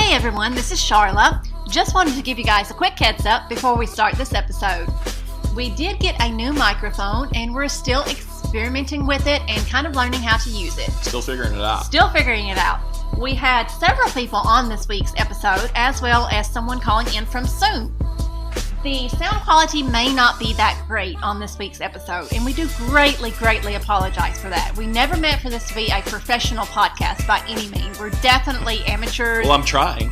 Hey everyone, this is Charla. Just wanted to give you guys a quick heads up before we start this episode. We did get a new microphone and we're still experimenting with it and kind of learning how to use it. Still figuring it out. We had several people on this week's episode, as well as someone calling in from Zoom. The sound quality may not be that great on this week's episode, and we do greatly apologize for that. We never meant for this to be a professional podcast by any means. We're definitely amateurs. Well, I'm trying.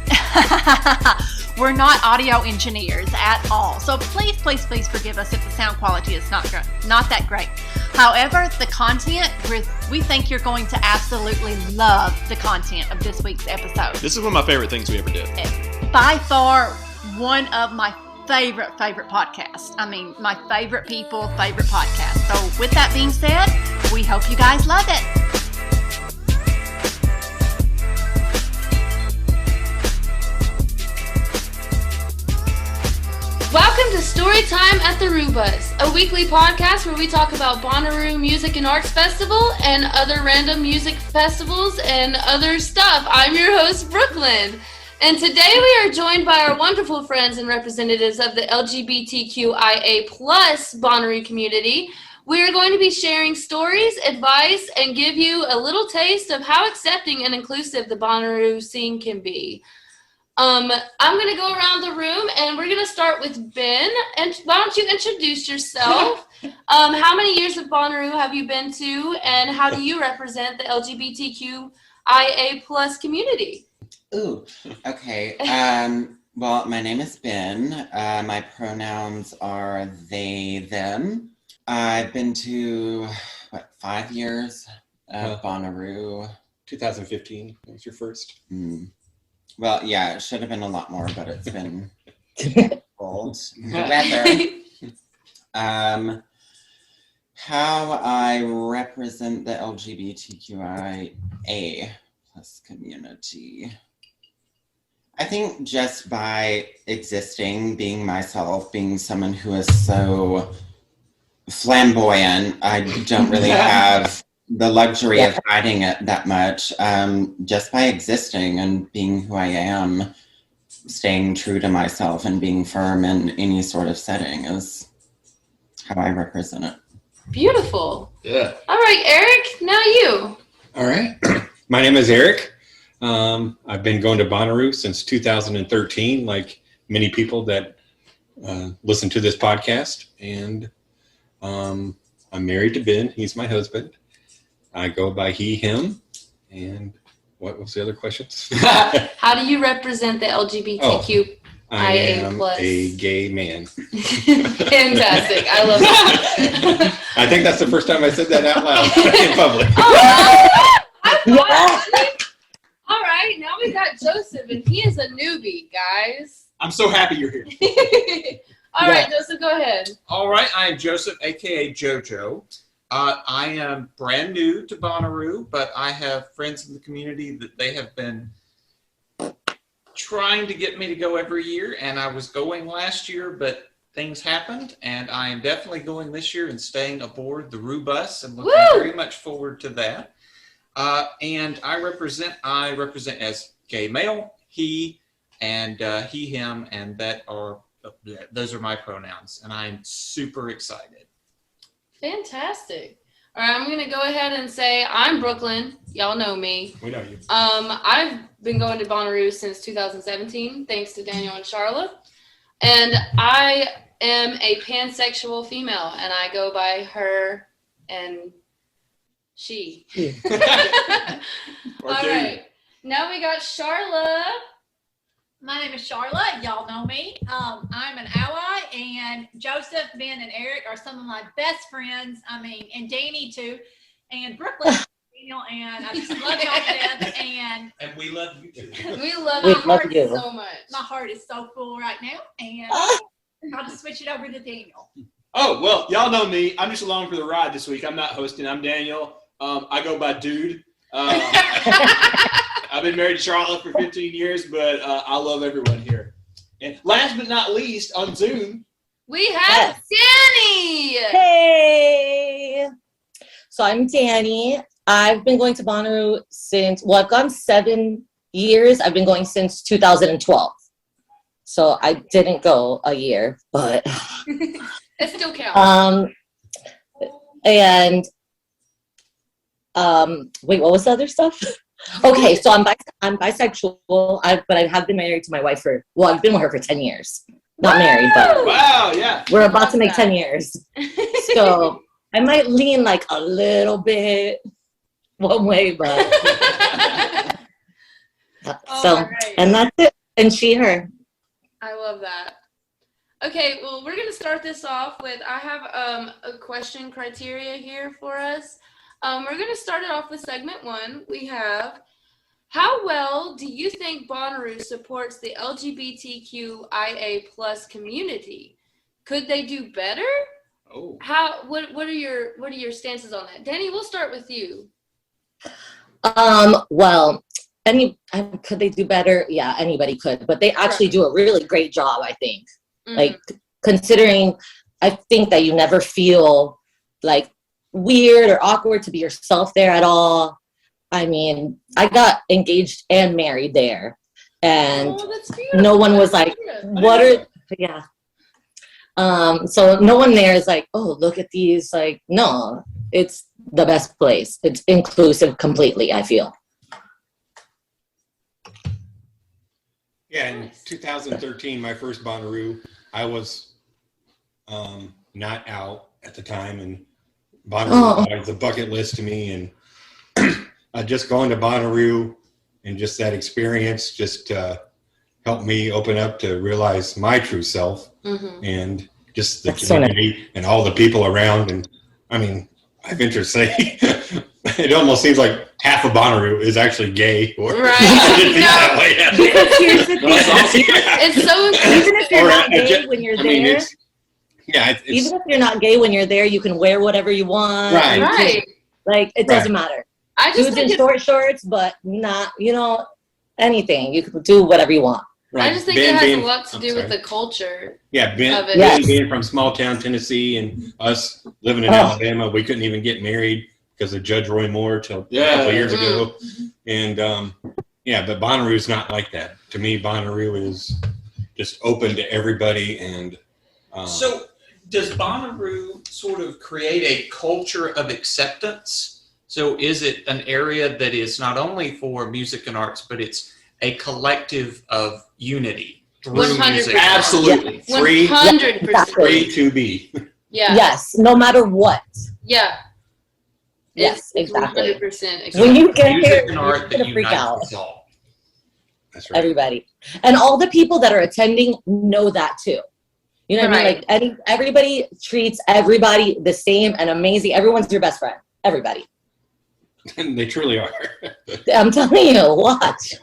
We're not audio engineers at all. So please forgive us if the sound quality is not that great. However, the content, we think you're going to absolutely love the content of this week's episode. This is one of my favorite things we ever did. By far, one of my favorite podcasts. I mean, my favorite people, favorite podcast. So with that being said, we hope you guys love it. Welcome to Storytime at the Rubus, a weekly podcast where we talk about Bonnaroo Music and Arts Festival and other random music festivals and other stuff. I'm your host, Brooklyn. And today we are joined by our wonderful friends and representatives of the LGBTQIA+ Bonnaroo community. We are going to be sharing stories, advice, and give you a little taste of how accepting and inclusive the Bonnaroo scene can be. I'm going to go around the room, and we're going to start with Ben. And why don't you introduce yourself? How many years of Bonnaroo have you been to, and how do you represent the LGBTQIA+ community? Ooh, okay. Well, my name is Ben. My pronouns are they, them. I've been to, 5 years of Bonnaroo. 2015 was your first. Well, yeah, it should have been a lot more, but it's been cold. The weather. How I represent the LGBTQIA+ community. I think just by existing, being myself, being someone who is so flamboyant, I don't really have the luxury of hiding it that much. Just by existing and being who I am, staying true to myself and being firm in any sort of setting is how I represent it. Beautiful. Yeah. All right, Eric, now you. All right. My name is Eric. I've been going to Bonnaroo since 2013, like many people that listen to this podcast. And I'm married to Ben. He's my husband. I go by he, him. And what was the other questions? How do you represent the LGBTQIA+? I am a gay man. Fantastic. I love that. I think that's the first time I said that out loud in public. All right, now we got Joseph, and he is a newbie, guys. I'm so happy you're here. All right, Joseph, go ahead. All right, I am Joseph, a.k.a. JoJo. I am brand new to Bonnaroo, but I have friends in the community that they have been trying to get me to go every year, and I was going last year, but things happened, and I am definitely going this year and staying aboard the Rubus and looking very much forward to that. And I represent as gay male, he, and he, him, and those are my pronouns, and I'm super excited. Fantastic. All right, I'm going to go ahead and say I'm Brooklyn. Y'all know me. We know you. I've been going to Bonnaroo since 2017, thanks to Daniel and Charla. And I am a pansexual female, and I go by her and she. All right. Now we got Charla. My name is Charlotte. Y'all know me. I'm an ally, and Joseph, Ben, and Eric are some of my best friends. And Danny too, and Brooklyn, Daniel, and I just love y'all to death. And we love you too. We love your heart so much. My heart is so full right now, and I'll just switch it over to Daniel. Oh, well, y'all know me. I'm just along for the ride this week. I'm not hosting. I'm Daniel. I go by Dude. I've been married to Charlotte for 15 years, but I love everyone here. And last but not least, on Zoom, we have Danny. Hey. So I'm Danny. I've been going to Bonnaroo since, I've gone 7 years. I've been going since 2012. So I didn't go a year, but It still counts. and wait, what was the other stuff? Okay, so I'm bisexual, but I have been married to my wife I've been with her for 10 years. Not married, but Wow, yeah. we're about to make 10 years. So I might lean like a little bit one way, but so, right. and that's it. And she, her. I love that. Okay, well, we're going to start this off with, I have a question criteria here for us. We're going to start it off with segment 1. We have, how well do you think Bonnaroo supports the LGBTQIA plus community? Could they do better? Oh. What are your stances on that? Danny, we'll start with you. Well, could they do better? Yeah, anybody could, but they actually do a really great job, I think. Mm-hmm. Like, considering, I think that you never feel like weird or awkward to be yourself there at all. I mean, I got engaged and married there, and that's beautiful. no one was like, yeah. So no one there is like, oh, look at these. Like, no, it's the best place. It's inclusive completely, I feel. Yeah, in 2013, my first Bonnaroo, I was not out at the time, and Bonnaroo was a bucket list to me, and just going to Bonnaroo and just that experience just helped me open up to realize my true self, and just the community and all the people around. And I mean, I venture to say, it almost seems like half of Bonnaroo is actually gay. Or Right. that way. Because here's the thing. It's so Even if you're not gay when you're there, even if you're not gay when you're there, you can wear whatever you want. Right. right. Like, it doesn't matter. I just Dudes think in short shorts, but not, anything. You can do whatever you want. I just think it has a lot to do with the culture. Yeah, Ben of it. being from small town Tennessee and us living in Alabama, we couldn't even get married because of Judge Roy Moore till a couple of years ago. And but Bonnaroo's not like that. To me, Bonnaroo is just open to everybody. And So does Bonnaroo sort of create a culture of acceptance? So is it an area that is not only for music and arts, but it's a collective of unity through 100%. music? Absolutely. 100%. free to be. Yeah. Yes, no matter what. Yeah. Yes, It's exactly. 100%. When you get Music here, and art you're that gonna freak unites out. us all. That's right. Everybody. And all the people that are attending know that too. You know what I mean? Like, everybody treats everybody the same and amazing. Everyone's your best friend. Everybody. And they truly are. I'm telling you, watch.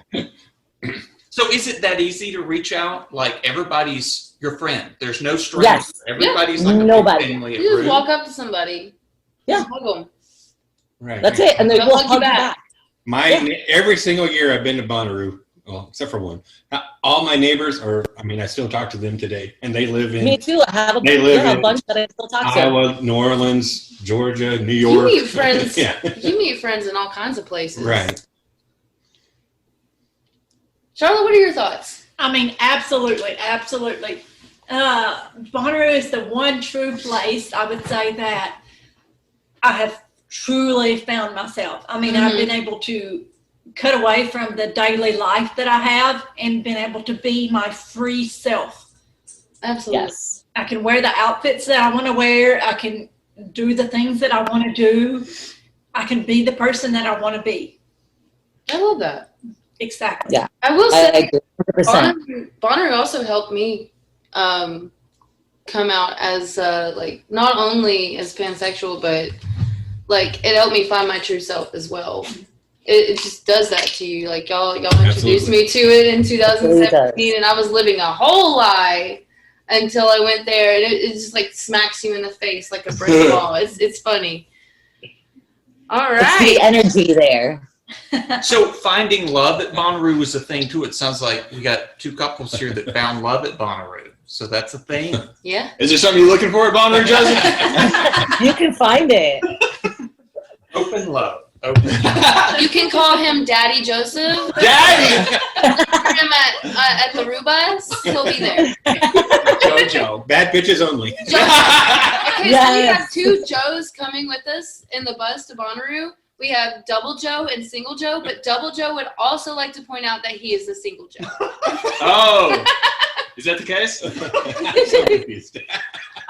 So is it that easy to reach out? Like everybody's your friend. There's no stranger. Yes. Everybody's like a Nobody. big family at You just room. walk up to somebody. Yeah. Hug them. Right. That's it. And they They'll will hug you hug you back. back. Every single year I've been to Bonnaroo, well, except for one. All my neighbors I still talk to them today, and they live in Me too. I have a bunch that I still talk to. Iowa, New Orleans, Georgia, New York. You meet friends. Yeah. You meet friends in all kinds of places. Right. Charlotte, what are your thoughts? I mean, absolutely. Bonnaroo is the one true place, I would say, that I have truly found myself. I mean, I've been able to cut away from the daily life that I have and been able to be my free self. Absolutely. Yes. I can wear the outfits that I want to wear. I can do the things that I want to do. I can be the person that I want to be. I love that. Exactly. Yeah. I will I say, agree 100%. Bonnaroo also helped me come out as not only as pansexual, but like it helped me find my true self as well. It just does that to you. Like y'all introduced me to it in 2017, and I was living a whole lie until I went there, and it just like smacks you in the face like a brick wall. It's funny. All right. It's the energy there. So finding love at Bonnaroo was a thing too. It sounds like we got two couples here that found love at Bonnaroo. So that's a thing. Yeah. Is there something you're looking for at Bonnaroo, Joseph? You can find it. Open love. Okay. You can call him Daddy Joseph. Daddy! Him at the Rubus. He'll be there. Jojo. Bad bitches only. Okay, so we Yes. have 2 Joes coming with us in the bus to Bonnaroo. We have Double Joe and Single Joe, but Double Joe would also like to point out that he is a single Joe. Oh. Is that the case? So confused.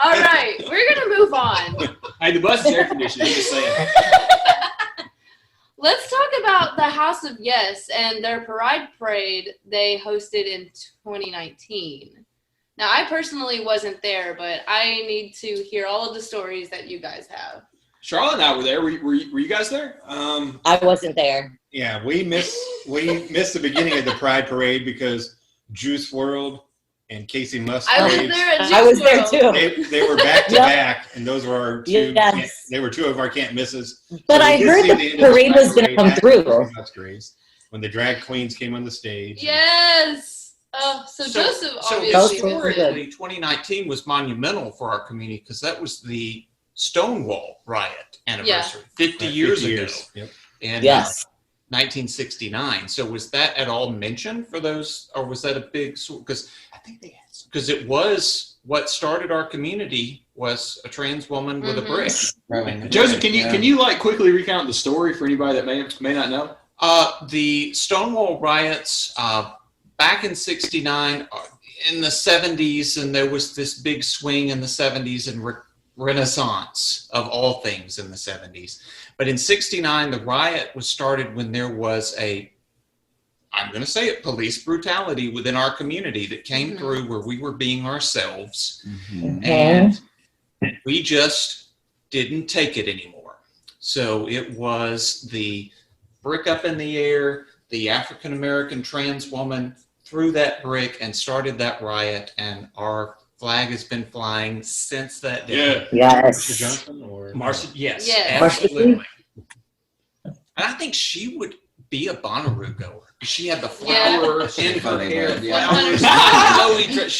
All right, we're going to move on. Hey, the bus is air conditioned. I'm just saying. Let's talk about the House of Yes and their Pride Parade they hosted in 2019. Now, I personally wasn't there, but I need to hear all of the stories that you guys have. Charlotte and I were there. Were you guys there? I wasn't there. Yeah, we missed the beginning of the Pride Parade because Juice WRLD and Casey Musgraves. I was there at I was there Juice WRLD. too. They were back to back, and those were our two. Yes. They were 2 of our can't misses. But So we I did heard see the end of parade Pride was going to Parade come at through. Casey Musgraves when the drag queens came on the stage. Yes. So Joseph So obviously. historically, 2019 was monumental for our community because that was the Stonewall riot anniversary, 50 years ago. Yep. In Yes. 1969. So was that at all mentioned for those, or was that a big? Because I think they had because it was what started our community was a trans woman with a brick. Joseph, can you like quickly recount the story for anybody that may not know? The Stonewall riots back in '69, in the '70s, and there was this big swing in the '70s and renaissance of all things in the '70s. But in '69, the riot was started when there was I'm going to say it, police brutality within our community that came through where we were being ourselves. And we just didn't take it anymore. So it was the brick up in the air, the African-American trans woman threw that brick and started that riot, and our flag has been flying since that day. Yeah. Marcia Yes. Johnson or Marcia, yes. Yes. Absolutely. And I think she would be a Bonnaroo goer. She had the flower in her hair. Flowers.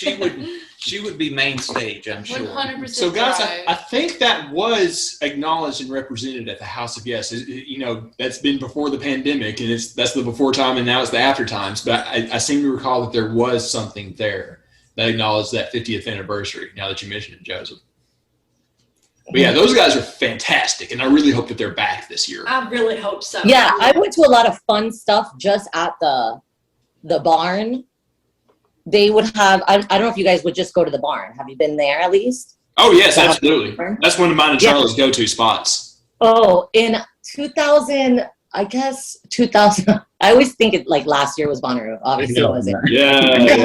She would be main stage, I'm sure. 100%. So, guys, right. I think that was acknowledged and represented at the House of Yes. That's been before the pandemic, and that's the before time, and now it's the after times. But I seem to recall that there was something there that acknowledged that 50th anniversary. Now that you mentioned it, Joseph. But yeah, those guys are fantastic, and I really hope that they're back this year. I really hope so. Yeah, I went to a lot of fun stuff just at the barn. They would have, I don't know if you guys would just go to the barn. Have you been there at least? Oh, yes, absolutely. That's one of mine and Charlotte's go-to spots. Oh, in 2000, I always think it like last year was Bonnaroo. Obviously, it wasn't. Yeah.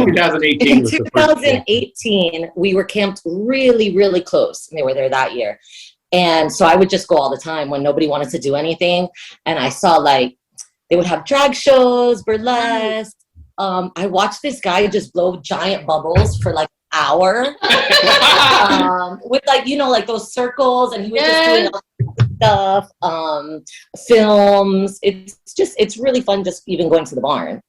2018 In was the first year. 2018, we were camped really, really close. And they were there that year. And so I would just go all the time when nobody wanted to do anything. And I saw like, they would have drag shows, burlesque. I watched this guy just blow giant bubbles for like an hour with like, like those circles. And he was just doing all stuff, films. It's really fun just even going to the barn.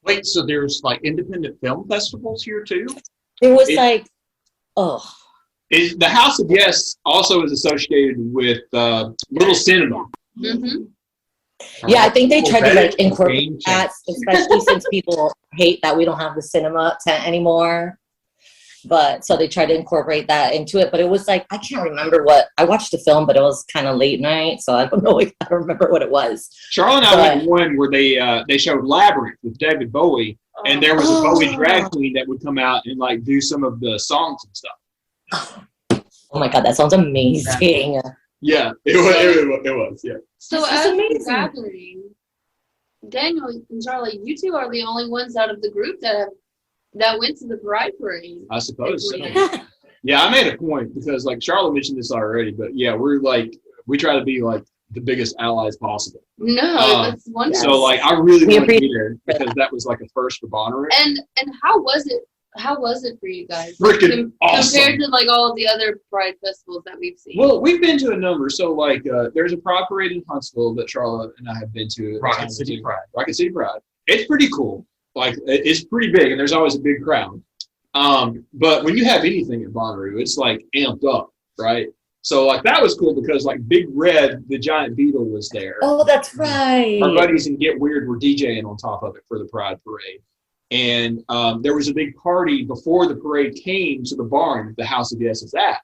Wait, so there's like independent film festivals here too? There was The House of Yes also is associated with Little Cinema. Mm-hmm. Yeah, I think they tried to like Game incorporate that, especially since people hate that we don't have the cinema tent anymore. But so they tried to incorporate that into it. But it was like, I can't remember I watched the film, but it was kind of late night. So I don't know. I don't remember what it was. Charlotte and I went to one where they showed Labyrinth with David Bowie. And there was a Bowie drag queen that would come out and like do some of the songs and stuff. Oh my God, that sounds amazing. Yeah, it was, yeah. So This is as we're amazing. gathering, Daniel and Charlie, you two are the only ones out of the group that went to the Pride Parade. I suppose so. Yeah, I made a point because like Charlotte mentioned this already, but yeah, we try to be like the biggest allies possible. No, that's wonderful. So like I really We wanted to be appreciate there because that was like a first for Bonnaroo. And how was it? How was it for you guys? Freaking awesome. Compared to like all of the other Pride festivals that we've seen. Well, we've been to a number. So like there's a Pride Parade in Huntsville that Charlotte and I have been to. Rocket City Pride. Rocket City Pride. It's pretty cool. Like it's pretty big and there's always a big crowd. But when you have anything at Bonnaroo, it's like amped up, right? So like that was cool because like Big Red, the giant beetle, was there. Oh, that's right. Our buddies in Get Weird were DJing on top of it for the Pride Parade. And there was a big party before the parade came to the barn the House of Yes is at.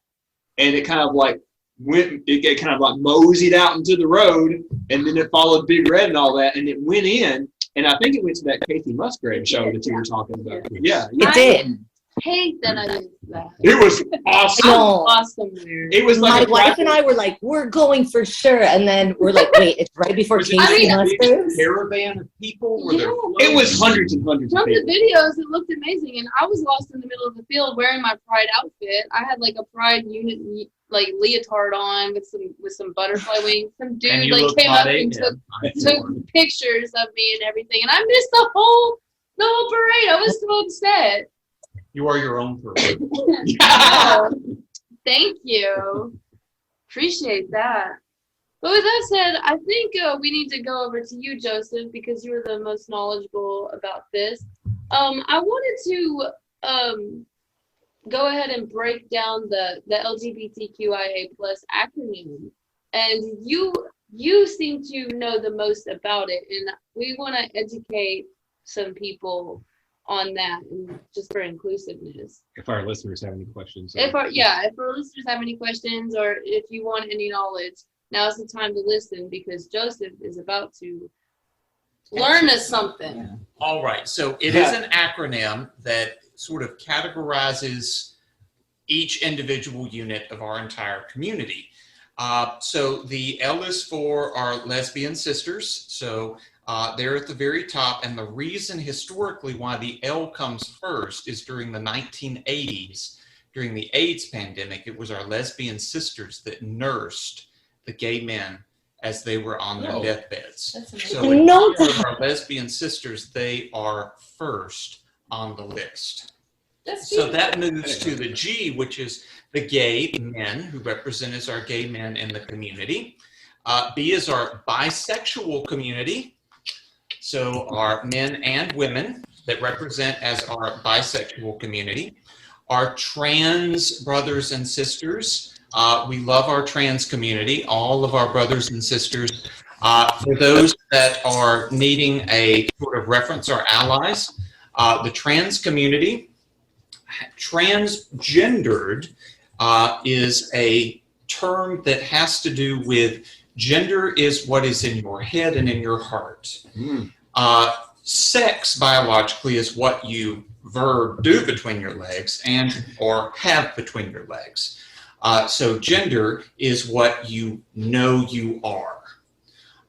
And it kind of like it kind of like moseyed out into the road, and then it followed Big Red and all that, and it went in, and I think it went to that Kathy Musgrave show that you were talking about. Yeah. It did. Hate that I did that. It was awesome. No. Awesome there. It was like My wife and I were like, we're going for sure. And then we're like, wait, it's right before Was it Casey a Musgraves? Caravan of people. Were there It was hundreds and hundreds of From the people. videos, it looked amazing, and I was lost in the middle of the field wearing my Pride outfit. I had like a Pride unit like leotard on with some butterfly wings. Some And dude you like looked came hot up and AF. took pictures of me and everything, and I missed the whole parade. I was so upset. You are your own person. Thank you. Appreciate that. But with that said, I think we need to go over to you, Joseph, because you are the most knowledgeable about this. I wanted to go ahead and break down the LGBTQIA plus acronym, and you seem to know the most about it, and we want to educate some people on that, and just for inclusiveness. If our listeners have any questions. If our listeners have any questions, or if you want any knowledge, now's the time to listen, because Joseph is about to learn us something. All right. So it is an acronym that sort of categorizes each individual unit of our entire community. So the L is for our lesbian sisters. So they're at the very top. And the reason historically why the L comes first is during the 1980s, during the AIDS pandemic, it was our lesbian sisters that nursed the gay men as they were on their deathbeds. So in honor of our lesbian sisters, they are first on the list. So that moves to the G, which is the gay men, who represent as our gay men in the community. B is our bisexual community. So our men and women that represent as our bisexual community. Our trans brothers and sisters. We love our trans community, all of our brothers and sisters. For those that are needing a sort of reference, our allies, the trans community. Transgendered is a term that has to do with gender is what is in your head and in your heart. Sex biologically is what you do between your legs and or have between your legs. So gender is what you know you are.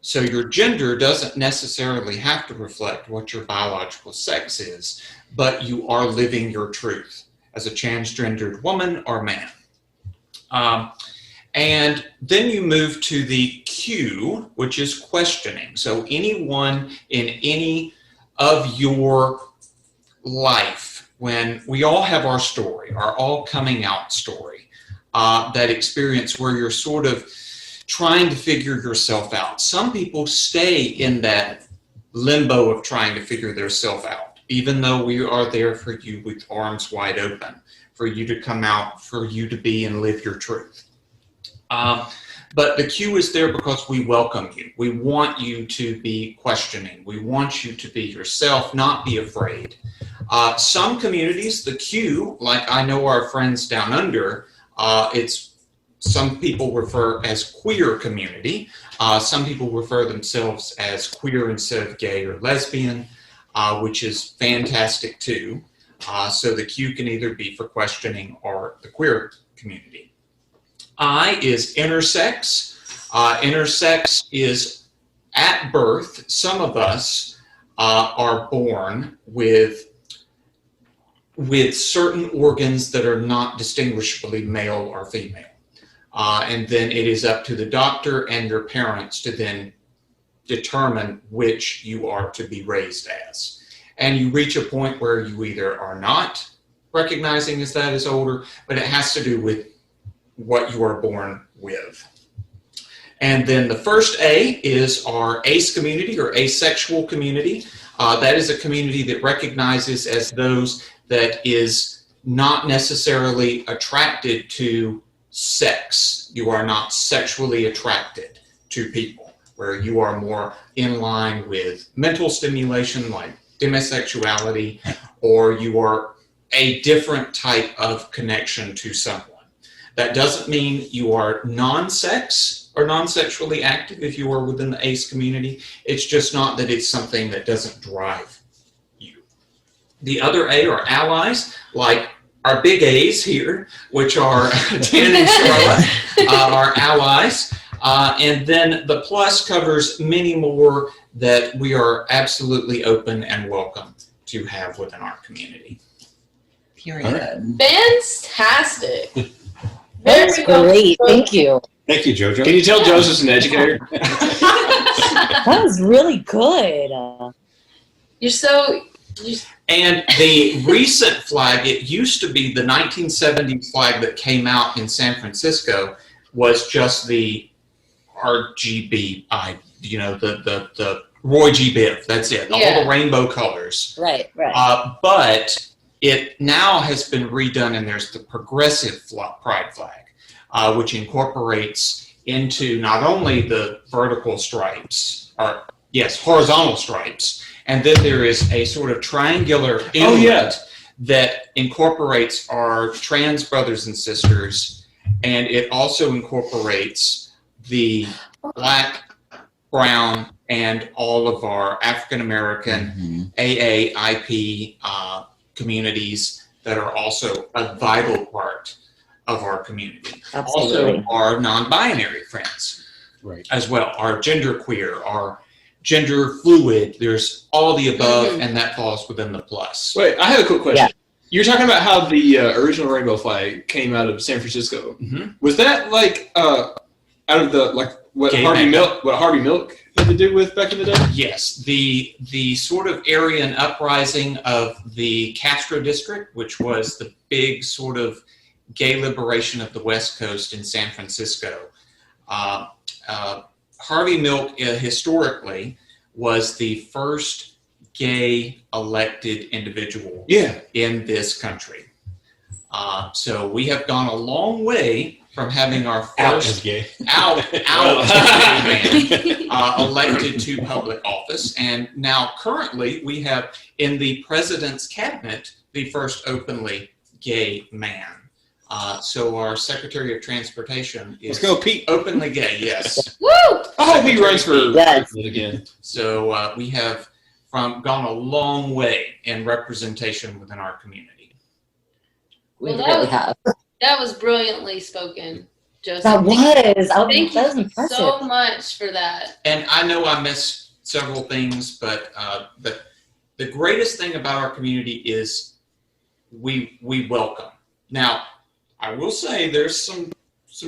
So your gender doesn't necessarily have to reflect what your biological sex is, but you are living your truth as a transgendered woman or man. And then you move to the Q, which is questioning. So anyone in any of your life, when we all have our story, our all coming out story, that experience where you're sort of trying to figure yourself out. Some people stay in that limbo of trying to figure themselves out, even though we are there for you with arms wide open, for you to come out, for you to be and live your truth. But the Q is there because we welcome you. We want you to be questioning. We want you to be yourself, not be afraid. Some communities, the Q, like I know our friends down under, some people refer as queer community. Some people refer themselves as queer instead of gay or lesbian, which is fantastic too. So the Q can either be for questioning or the queer community. I is intersex. Intersex is at birth. Some of us are born with certain organs that are not distinguishably male or female. And then it is up to the doctor and your parents to then determine which you are to be raised as. And you reach a point where you either are not recognizing as that as older, but it has to do with what you are born with. And then the first A is our ace community or asexual community. That is a community that recognizes as those that is not necessarily attracted to sex. You are not sexually attracted to people, where you are more in line with mental stimulation like demisexuality, or you are a different type of connection to someone. That doesn't mean you are non-sex or non-sexually active if you are within the ace community. It's just not that it's something that doesn't drive you. The other A are allies, like our big A's here, which are Dan and Charlotte, are allies. And then the plus covers many more that we are absolutely open and welcome to have within our community. Period. Fantastic. That's Very well great. spoken. Thank you. Thank you, Jojo. Can you tell Joseph's an educator? That was really good. And the recent flag, it used to be the 1970s flag that came out in San Francisco, was just the RGB, the Roy G. Biv. That's it. Yeah. All the rainbow colors. Right. But it now has been redone, and there's the progressive pride flag, which incorporates into not only the vertical stripes, horizontal stripes, and then there is a sort of triangular inlet that incorporates our trans brothers and sisters, and it also incorporates the black, brown, and all of our African American AAIP communities that are also a vital part of our community. Absolutely. Also, our non-binary friends, Right. as well, our genderqueer, our gender fluid. There's all the above, and that falls within the plus. Wait, I have a quick question. Yeah. You're talking about how the original rainbow flag came out of San Francisco. Mhm. Was that out of the what Gay Harvey Mecca. Milk had to do with back in the day? Yes, the sort of Aryan uprising of the Castro district, which was the big sort of gay liberation of the West Coast in San Francisco. Harvey Milk historically was the first gay elected individual in this country. So we have gone a long way from having our first gay. out gay man elected to public office, and now currently we have in the president's cabinet the first openly gay man. So our Secretary of Transportation is Let's go, Pete. openly gay. Yes. Woo! I hope he runs for Yes. president again. So we have gone a long way in representation within our community. We Well, really have. That was brilliantly spoken, Joseph. That was. Thank That was you impressive. so much for that. And I know I missed several things, but the greatest thing about our community is we welcome. Now, I will say there's some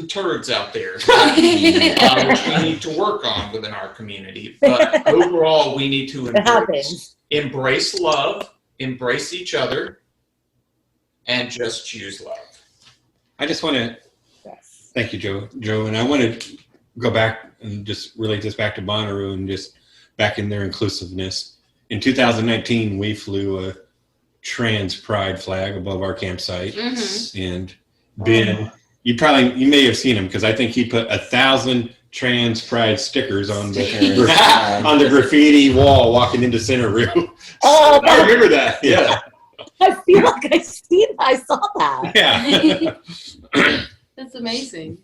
turds out there that, which we need to work on within our community. But overall, we need to It happens. embrace love, embrace each other, and just choose love. I just want to Yes. thank you, Joe, and I want to go back and just relate this back to Bonnaroo and just back in their inclusiveness. In 2019, we flew a trans pride flag above our campsite, and Ben, you may have seen him because I think he put 1,000 trans pride stickers on the on the graffiti wall walking into Centerville. Oh, I remember that. Yeah. I feel like I saw that. Yeah. That's amazing.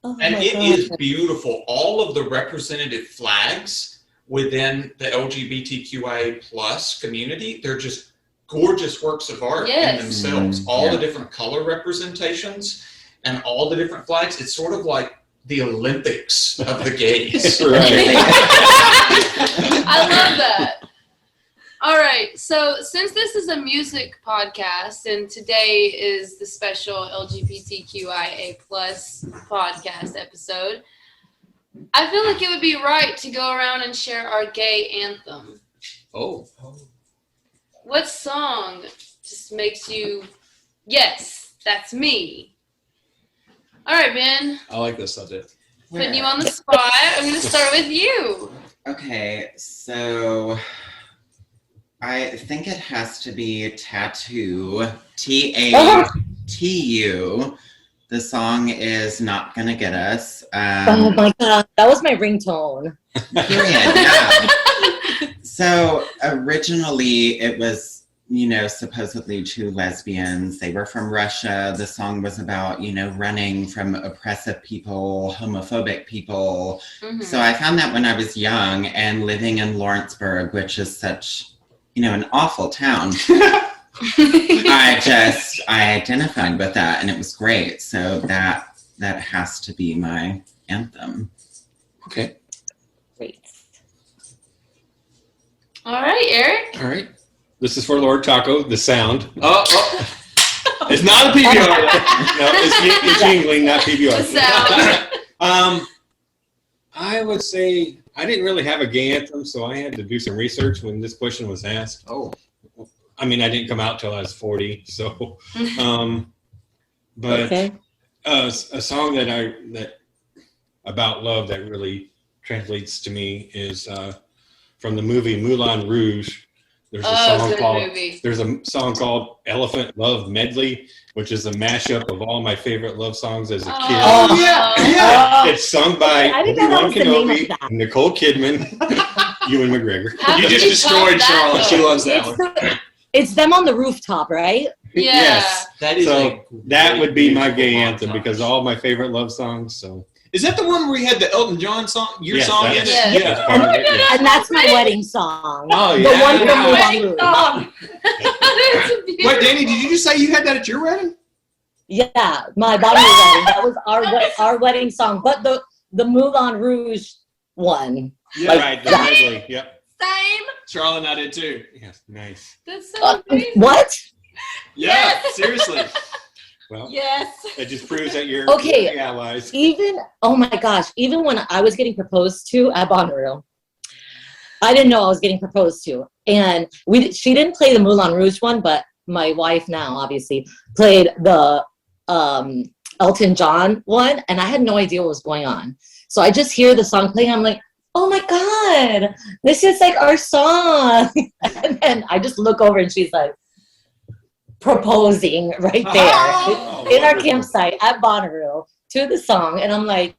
Oh And my it God. is beautiful. All of the representative flags within the LGBTQIA plus community, they're just gorgeous works of art Yes. in themselves. All the different color representations and all the different flags. It's sort of like the Olympics of the gays. I love that. All right, so since this is a music podcast and today is the special LGBTQIA plus podcast episode, I feel like it would be right to go around and share our gay anthem. Oh. What song just makes you, yes, that's me? All right, Ben, I like this subject. putting you on the spot. I'm going to start with you. Okay, so I think it has to be Tattoo, Tattoo, The song is Not Gonna Get Us. Oh my God, that was my ringtone. Period, yeah. So originally it was, supposedly two lesbians. They were from Russia. The song was about, running from oppressive people, homophobic people. Mhm. So I found that when I was young and living in Lawrenceburg, which is such, an awful town. I identified with that and it was great. So that has to be my anthem. Okay. Great. All right, Eric. All right. This is for Lord Taco, the sound. Oh. It's not a PBR. No, it's jingling, not The PBR. sound. I would say I didn't really have a gay anthem, so I had to do some research when this question was asked. Oh. I mean, I didn't come out till I was 40, so. But Okay. a song that about love that really translates to me is from the movie Moulin Rouge. There's a song called Elephant Love Medley, which is a mashup of all my favorite love songs as a kid. Oh, yeah. It's sung by I didn't know that Obi-Wan was the name of Kenobi, that. Nicole Kidman, Ewan McGregor. How You could just destroyed top that, Charlotte. though? She loves that one. It's them on the rooftop, right? Yeah. Yes. That is So that great would be my musical gay anthem montage. because all my favorite love songs. So Is that the one where you had the Elton John song? Your yes, song in that's, it? Yes. that's Yeah. part of it, yes. And that's my wedding song. Oh, The yeah. one from Yeah. Moulin Wedding Rouge. song. That's a beautiful Wait, Danny, did you just say you had that at your wedding? Yeah, my bonding wedding. That was our wedding song. But the Moulin Rouge one. Yeah. Right, the medley. Yep. Same. Charlotte and I did too. Yes, nice. That's so amazing. What? Yeah, Yes. seriously. Well, Yes. it just proves that you're Okay. you're allies. Oh my gosh, even when I was getting proposed to at Bonnaroo, I didn't know I was getting proposed to. And she didn't play the Moulin Rouge one, but my wife now obviously played the Elton John one, and I had no idea what was going on. So I just hear the song playing, I'm like, oh my God, this is like our song. And then I just look over and she's like proposing right there Oh, in our wonderful. campsite at Bonnaroo to the song. And I'm like,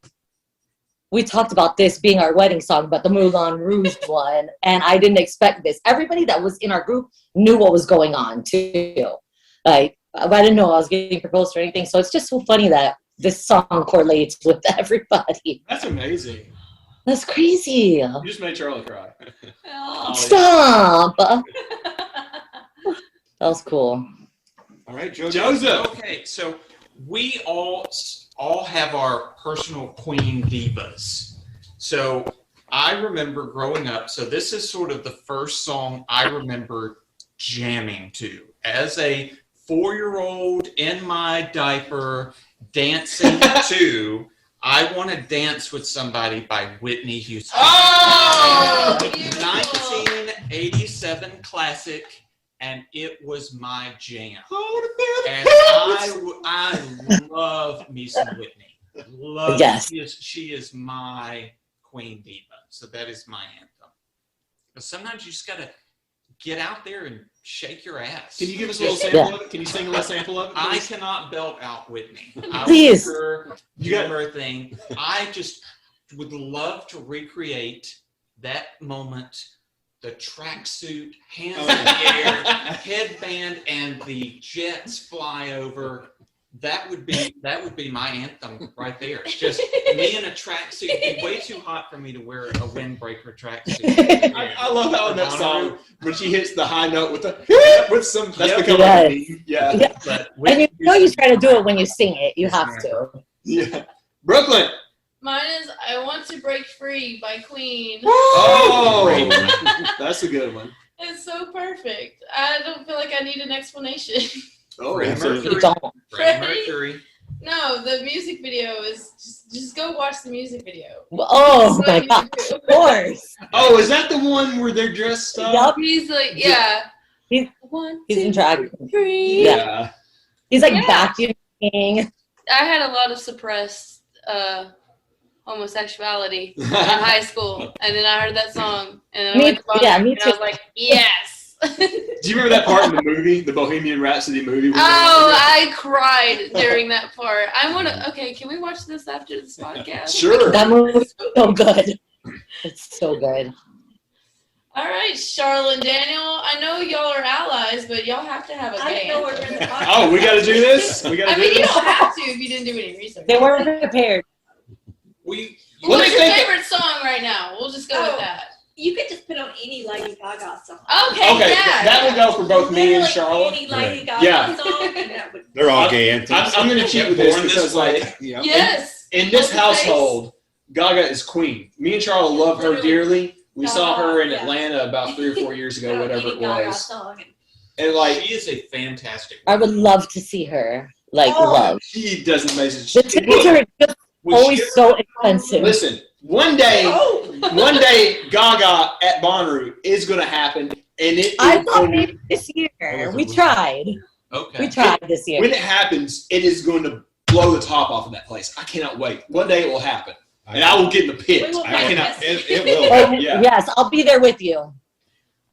we talked about this being our wedding song, but the Moulin Rouge one, and I didn't expect this. Everybody that was in our group knew what was going on too. Like, I didn't know I was getting proposed or anything. So it's just so funny that this song correlates with everybody. That's amazing. That's crazy. You just made Charlotte cry. Oh. Stop. That was cool. All right, Joseph. Joseph. Okay, so we all have our personal queen divas. So I remember growing up, so this is sort of the first song I remember jamming to as a 4-year-old in my diaper dancing to I Want to Dance with Somebody by Whitney Houston. Oh! 1987 classic, and it was my jam. And I love me some Whitney. Love Yes. She is my queen diva. So that is my anthem. But sometimes you just gotta get out there and shake your ass. Can you give us a little Just- sample of it? Can you sing a little sample of it? I please? cannot belt out Whitney. I Please. want her You got- humor thing. I just would love to recreate that moment. The tracksuit, hands in the air, headband, and the jets fly over. That would be my anthem right there. It's just me in a tracksuit. It'd be way too hot for me to wear a windbreaker tracksuit. I love how in that song when she hits the high note with some that's Yep. become Yes. like a meme. Yeah. Yeah. But And you know you try to do it when you sing it. You have to. Yeah. Brooklyn. Mine is I Want to Break Free by Queen. Oh, that's a good one. It's so perfect. I don't feel like I need an explanation. Oh, Freddie absolutely. You don't. Freddie Mercury. No, the music video is just go watch the music video. Oh That's my what God. you do. Of course. Oh, is that the one where they're dressed up? Yup. He's like, yeah. He's- One, He's in two, drag. three. Yeah. He's like Yeah. vacuuming. I had a lot of suppressed homosexuality in high school, and then I heard that song, and then I Me- went to Bonnaroo, yeah, me and I too. was like, yes. Do you remember that part in the movie, the Bohemian Rhapsody movie? I cried during that part. I want to. Okay, can we watch this after this podcast? Sure. That movie's so good. It's so good. All right, Charlotte and Daniel. I know y'all are allies, but y'all have to have a gay anthem. Oh, we got to do this? We got to I do mean, you this? don't have to if you didn't do any research. They weren't prepared. What's your favorite song right now? We'll just go with that. You could just put on any Lady Gaga song. Okay, yeah. That will go for both me and Literally Charlotte. Any Lady Gaga Yeah. song. And that would They're all gay anthems. I'm going to cheat with this because, like, Yes. in this Open household, Gaga is queen. Me and Charlotte love her Literally. dearly. We saw her in Yeah. Atlanta about 3 or 4 years ago, whatever it Any Gaga was. song. And, like, She is a fantastic. I would love to see her. Love. she doesn't message. The tickets are just always so expensive. Listen, one day, Oh. Gaga at Bonnaroo is going to happen, and it. I is thought going to- maybe this year. We tried. Okay. We tried this year. when it happens, it is going to blow the top off of that place. I cannot wait. One day it will happen, and I will get in the pit. We will I cannot. practice. It will. Oh, Yeah. Yes, I'll be there with you.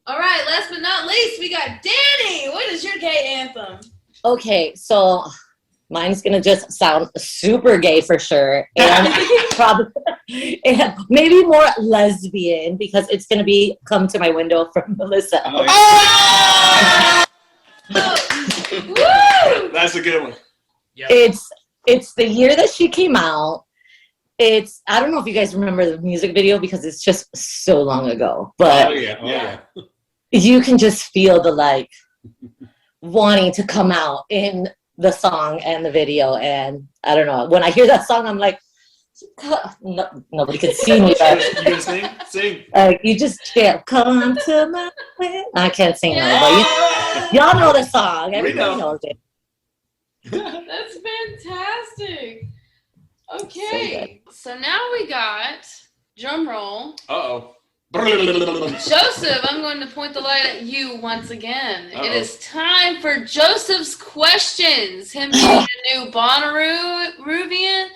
All right, last but not least, we got Danny. What is your gay anthem? Okay, so mine's gonna just sound super gay for sure, and probably and maybe more lesbian because it's gonna be "Come to My Window" from Melissa. Oh, yeah. Woo! That's a good one. It's the year that she came out. I don't know if you guys remember the music video because it's just so long ago, but Oh, yeah. Oh, yeah. you can just feel the like wanting to come out in the song and the video. And I don't know, when I hear that song, I'm like, nobody can see me, but You gonna sing? Sing. you just can't come to my way. I can't sing no, but y'all know the song. Everybody know. knows it. That's fantastic. So Okay, so now we got, drum roll, Uh-oh. Joseph, I'm going to point the light at you once again. Uh-oh. It is time for Joseph's questions. Him being a new Bonnaroo-Ruvian.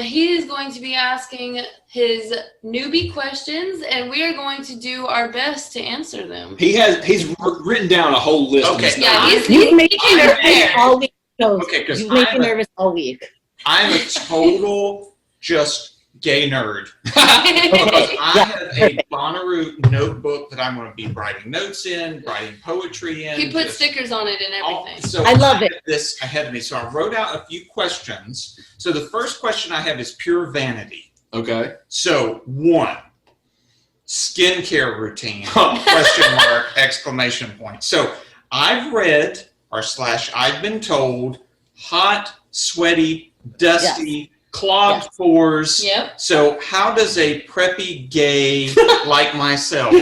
He is going to be asking his newbie questions, and we are going to do our best to answer them. He's written down a whole list. Okay. Of stuff. Yeah, You make me I'm nervous prepared. all week. Joe. Okay, 'cause You make I'm me a- nervous all week. I'm a total just gay nerd. Because I have a Bonnaroo notebook that I'm going to be writing notes in, writing poetry in. He put just stickers on it and everything. So I love it. have this ahead of me. So I wrote out a few questions. So the first question I have is pure vanity. Okay. So 1, skincare routine, question mark, exclamation point. So I've read / I've been told hot, sweaty, dusty, clogged pores. Yep. So how does a preppy gay like myself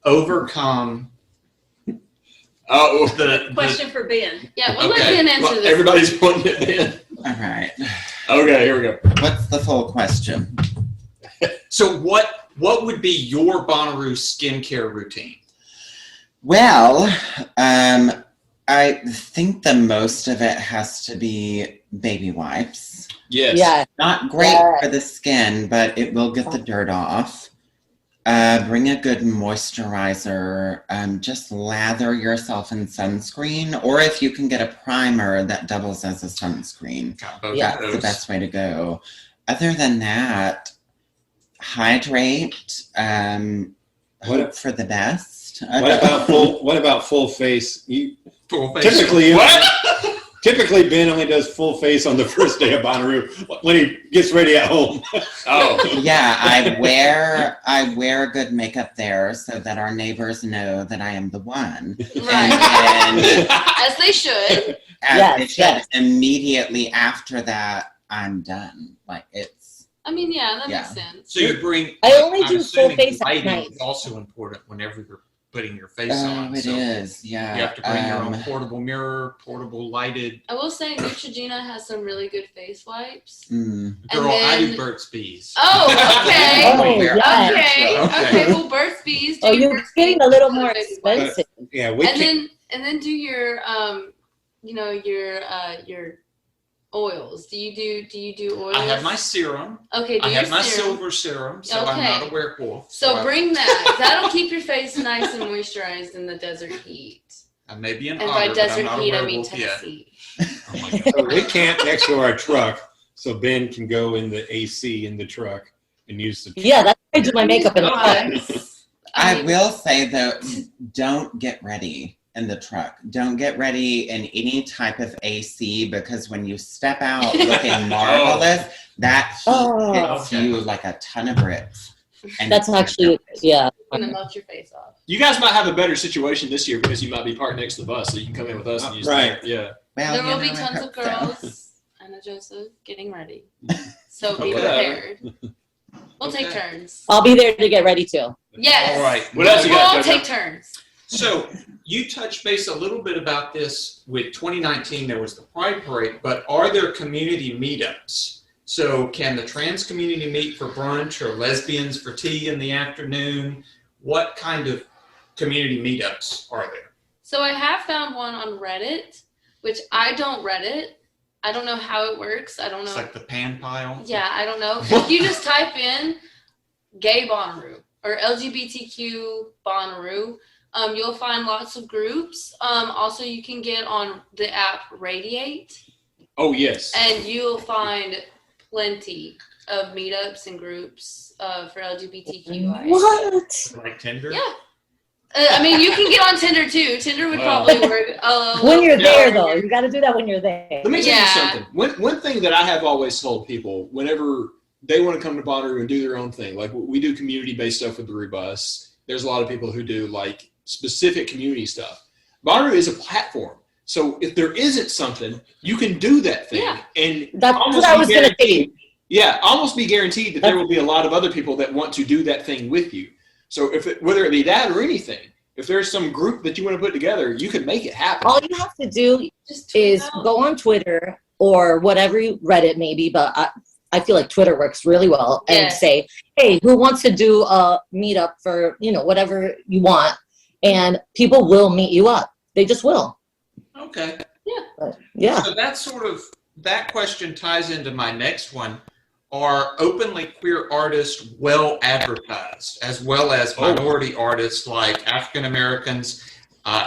overcome the Question for Ben. Yeah, we'll let Okay. Ben answer this. Everybody's pointing it in. All right. Okay, here we go. What's the full question? So what would be your Bonnaroo skincare routine? Well, I think the most of it has to be baby wipes. Yes. Yeah. Not great Yeah. for the skin, but it will get the dirt off. Bring a good moisturizer. Just lather yourself in sunscreen, or if you can get a primer that doubles as a sunscreen. Got both Yeah, of That's those. the best way to go. Other than that, hydrate. Hope for the best. What about full face? Full face. Typically, What? typically Ben only does full face on the first day of Bonnaroo when he gets ready at home. Oh. Yeah, I wear good makeup there so that our neighbors know that I am the one. Right. And As they should. Yes. Immediately after that, I'm done. Like it's I mean, yeah, that Yeah. makes sense. So you bring. I only I'm do full assuming face at lighting night. is also important whenever you're putting your face on. it So is. Yeah. You have to bring your own portable mirror, portable lighted. I will say Neutrogena has some really good face wipes. Mm. And Girl, I then- do Burt's Bees. Oh, okay. Oh, yeah. Okay. Okay. Okay. Well, Burt's Bees. Do Oh, your you're Burt's getting Bees a little with more baby wipes. expensive. Yeah, we And can. then do your oils? Do you do oils? I have my serum. Okay, do I your have my serum. silver serum, so I'm Okay. not a werewolf. So bring that. That'll keep your face nice and moisturized in the desert heat. I may be an And otter, by but I'm desert not a heat, I mean werewolf yet. Tennessee. Oh my God. So we can't next to our truck, so Ben can go in the AC in the truck and use the. Yeah, that's why I do my makeup in the truck. Nice. I mean, will say though, don't get ready in the truck. Don't get ready in any type of AC because when you step out looking marvelous, that heat Oh. hits Okay. you like a ton of bricks. And That's actually, yeah. gonna melt your face off. You guys might have a better situation this year because you might be parked next to the bus, so you can come in with us and use Right. that. Yeah. well, There you will be know, I tons of hope so. girls. Anna Joseph getting ready. So be Okay. prepared. We'll take Okay. turns. I'll be there to get ready too. Yes. All right. What else you We'll got, all Jojo? take turns. So you touched base a little bit about this with 2019. There was the Pride Parade, but are there community meetups? So can the trans community meet for brunch or lesbians for tea in the afternoon? What kind of community meetups are there? So I have found one on Reddit, which I don't Reddit. I don't know how it works. I don't know. It's like the pan pile. Yeah, I don't know. If you just type in gay Bonnaroo or LGBTQ Bonnaroo, you'll find lots of groups. Also, you can get on the app Radiate, Oh, yes. and you'll find plenty of meetups and groups for LGBTQI. What? Like Tinder? Yeah. I mean, you can get on Tinder too. Tinder would Wow. probably work. When you're Yeah. there, though, you got to do that when you're there. Let me tell you Yeah. something. One thing that I have always told people whenever they want to come to Bonnaroo and do their own thing, like we do community-based stuff with the Roo Bus. There's a lot of people who do like specific community stuff. Bonnaroo is a platform. So if there isn't something, you can do that thing. Yeah. And That's almost what I be was going to guaranteed- say. Yeah, almost be guaranteed that there will be a lot of other people that want to do that thing with you. So whether it be that or anything, if there's some group that you want to put together, you can make it happen. All you have to do Just tweet is out. go on Twitter or whatever Reddit maybe, but I feel like Twitter works really well, and Yes. say, hey, who wants to do a meetup for, whatever you want, and people will meet you up. They just will. Okay. Yeah. So that question ties into my next one. Are openly queer artists well advertised, as well as minority artists like African Americans,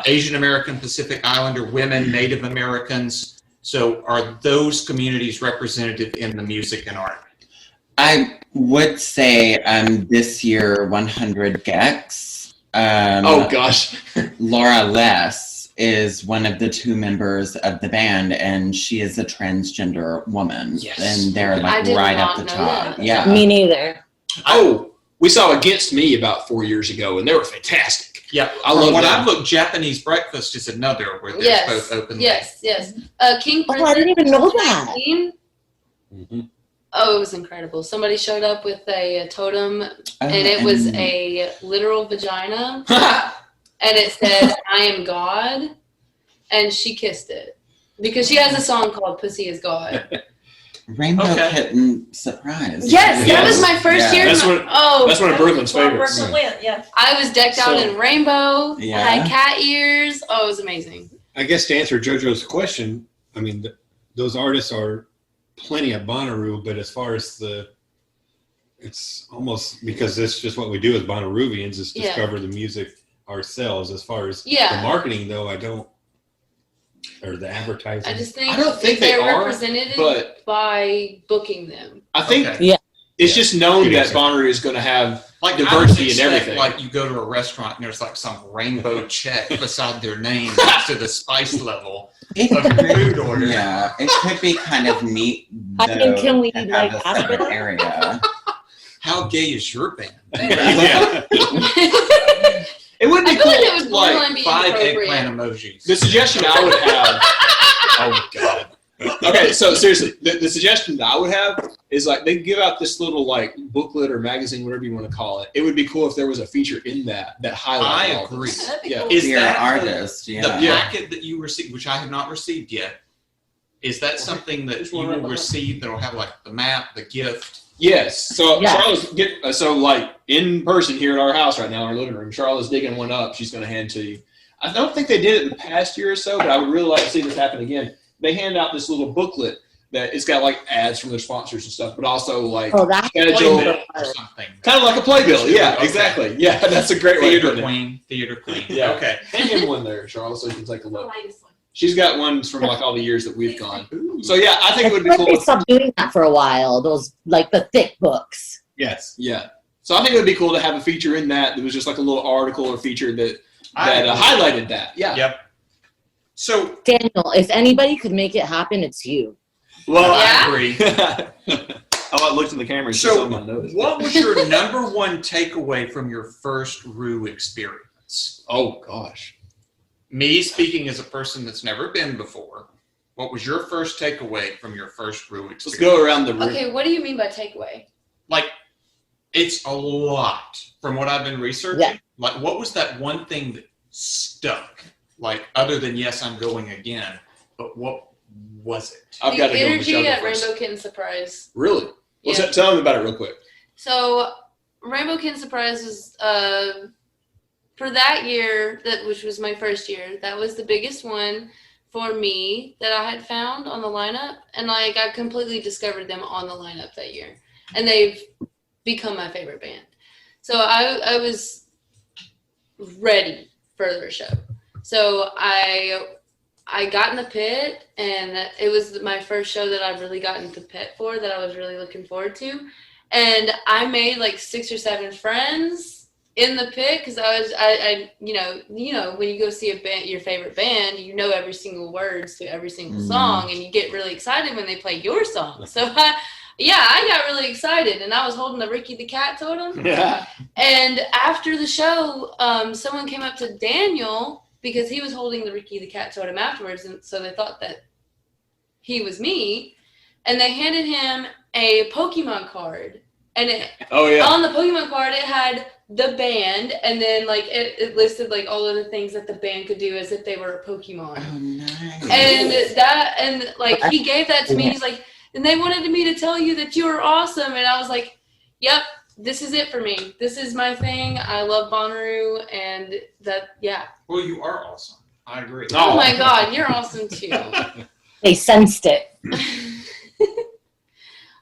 Asian American, Pacific Islander women, Native Americans? So are those communities representative in the music and art? I would say this year 100 Gex. Oh gosh. Laura Less is one of the two members of the band, and she is a transgender woman. Yes. And they're I like did right not up the know top. that. Yeah. Me neither. Oh, we saw Against Me about 4 years ago, and they were fantastic. Yeah, I love when that. I looked, Japanese Breakfast is another where they're Yes. both openly. Yes. King Oh, I didn't even know that. 2019. Mhm. Oh, it was incredible. Somebody showed up with a totem, Oh, and it was a literal vagina, and it said, I am God, and she kissed it. Because she has a song called Pussy is God. Rainbow Okay. Kitten Surprise. Yes, that was Yes. my first Yeah. year. That's That's one of Brooklyn's favorites. Brooklyn went, yeah. I was decked out So- in rainbow. I Yeah. had cat ears. Oh, it was amazing. I guess to answer JoJo's question, I mean, those artists are plenty at Bonnaroo, but as far as it's almost because that's just what we do as Bonnaroovians is Yeah. discover the music ourselves. As far as Yeah. the marketing, though, or the advertising. I just think, I don't think they're they are, represented but- by booking them. I think Okay. it's just known It that is. Bonnaroo is going to have Like diversity I would in expect, everything. Like you go to a restaurant and there's like some rainbow check beside their name next to the spice level It of your could, food order. yeah, it could be kind of neat. I mean, though, can we, to have like, a ask for separate that? area? How gay is your band? Yeah. It would be I feel cool. like it would borderline Like be 5 inappropriate. eggplant emojis. the suggestion I would have. Oh God. Okay, so seriously, the suggestion that I would have is like they give out this little like booklet or magazine, whatever you want to call it. It would be cool if there was a feature in that I highlighted all agree. this. That'd be Yeah. cool. Is Dear that artist, the yeah. packet that you received, which I have not received yet? Is that something that There's you one right will behind. receive that'll have like the map, the gift? Yes. So Yeah. Charlotte's so like in person here at our house right now in our living room. Charlotte's digging one up. She's going to hand to you. I don't think they did it the past year or so, but I would really like to see this happen again. They hand out this little booklet that it's got like ads from their sponsors and stuff, but also like Oh, that's schedule, wonderful. Or something. kind of like a playbill. Yeah, Okay. exactly. Yeah, that's a great way to Theater put it. queen. Theater queen. Yeah. Okay. Hang him one there, Charles, so you can take a The look. latest one. She's got ones from like all the years that we've gone. So yeah, I think I it would feel be like cool. they stopped doing that for a while. Those like the thick books. Yes. Yeah. So I think it would be cool to have a feature in that was just like a little article or feature that I agree. highlighted that. Yeah. Yep. So Daniel, if anybody could make it happen, it's you. Well, Yeah? I agree. I looked in the camera and see So, something I noticed. what was your number one takeaway from your first Rue experience? Oh gosh. Me speaking as a person that's never been before, what was your first takeaway from your first Rue experience? Let's go around the room. Okay, what do you mean by takeaway? Like, it's a lot from what I've been researching. Yeah. Like, what was that one thing that stuck? Like, other than yes, I'm going again, but what was it? I've got to the go with energy Michelle at first. Rainbow Kitten Surprise. Really? What's Yeah. that? Tell them about it real quick. So Rainbow Kitten Surprise was for that year, which was my first year. That was the biggest one for me that I had found on the lineup, and like I completely discovered them on the lineup that year, and they've become my favorite band. So I was ready for their show. So I got in the pit, and it was my first show that I really got into the pit for, that I was really looking forward to. And I made like 6 or 7 friends in the pit because I you know when you go see a band, your favorite band, you know every single words to every single song, and you get really excited when they play your song. So I got really excited, and I was holding the Ricky the Cat totem. Yeah. And after the show, someone came up to Daniel because he was holding the Ricky the Cat totem afterwards, and so they thought that he was me, and they handed him a Pokemon card, and Oh yeah. on the Pokemon card it had the band, and then like it listed like all of the things that the band could do as if they were a Pokemon. Oh, nice. And like he gave that to me. He's like, and they wanted me to tell you that you were awesome, and I was like, yep. This is it for me. This is my thing. I love Bonnaroo, and yeah. Well, you are awesome. I agree. Oh my God, you're awesome too. They sensed it.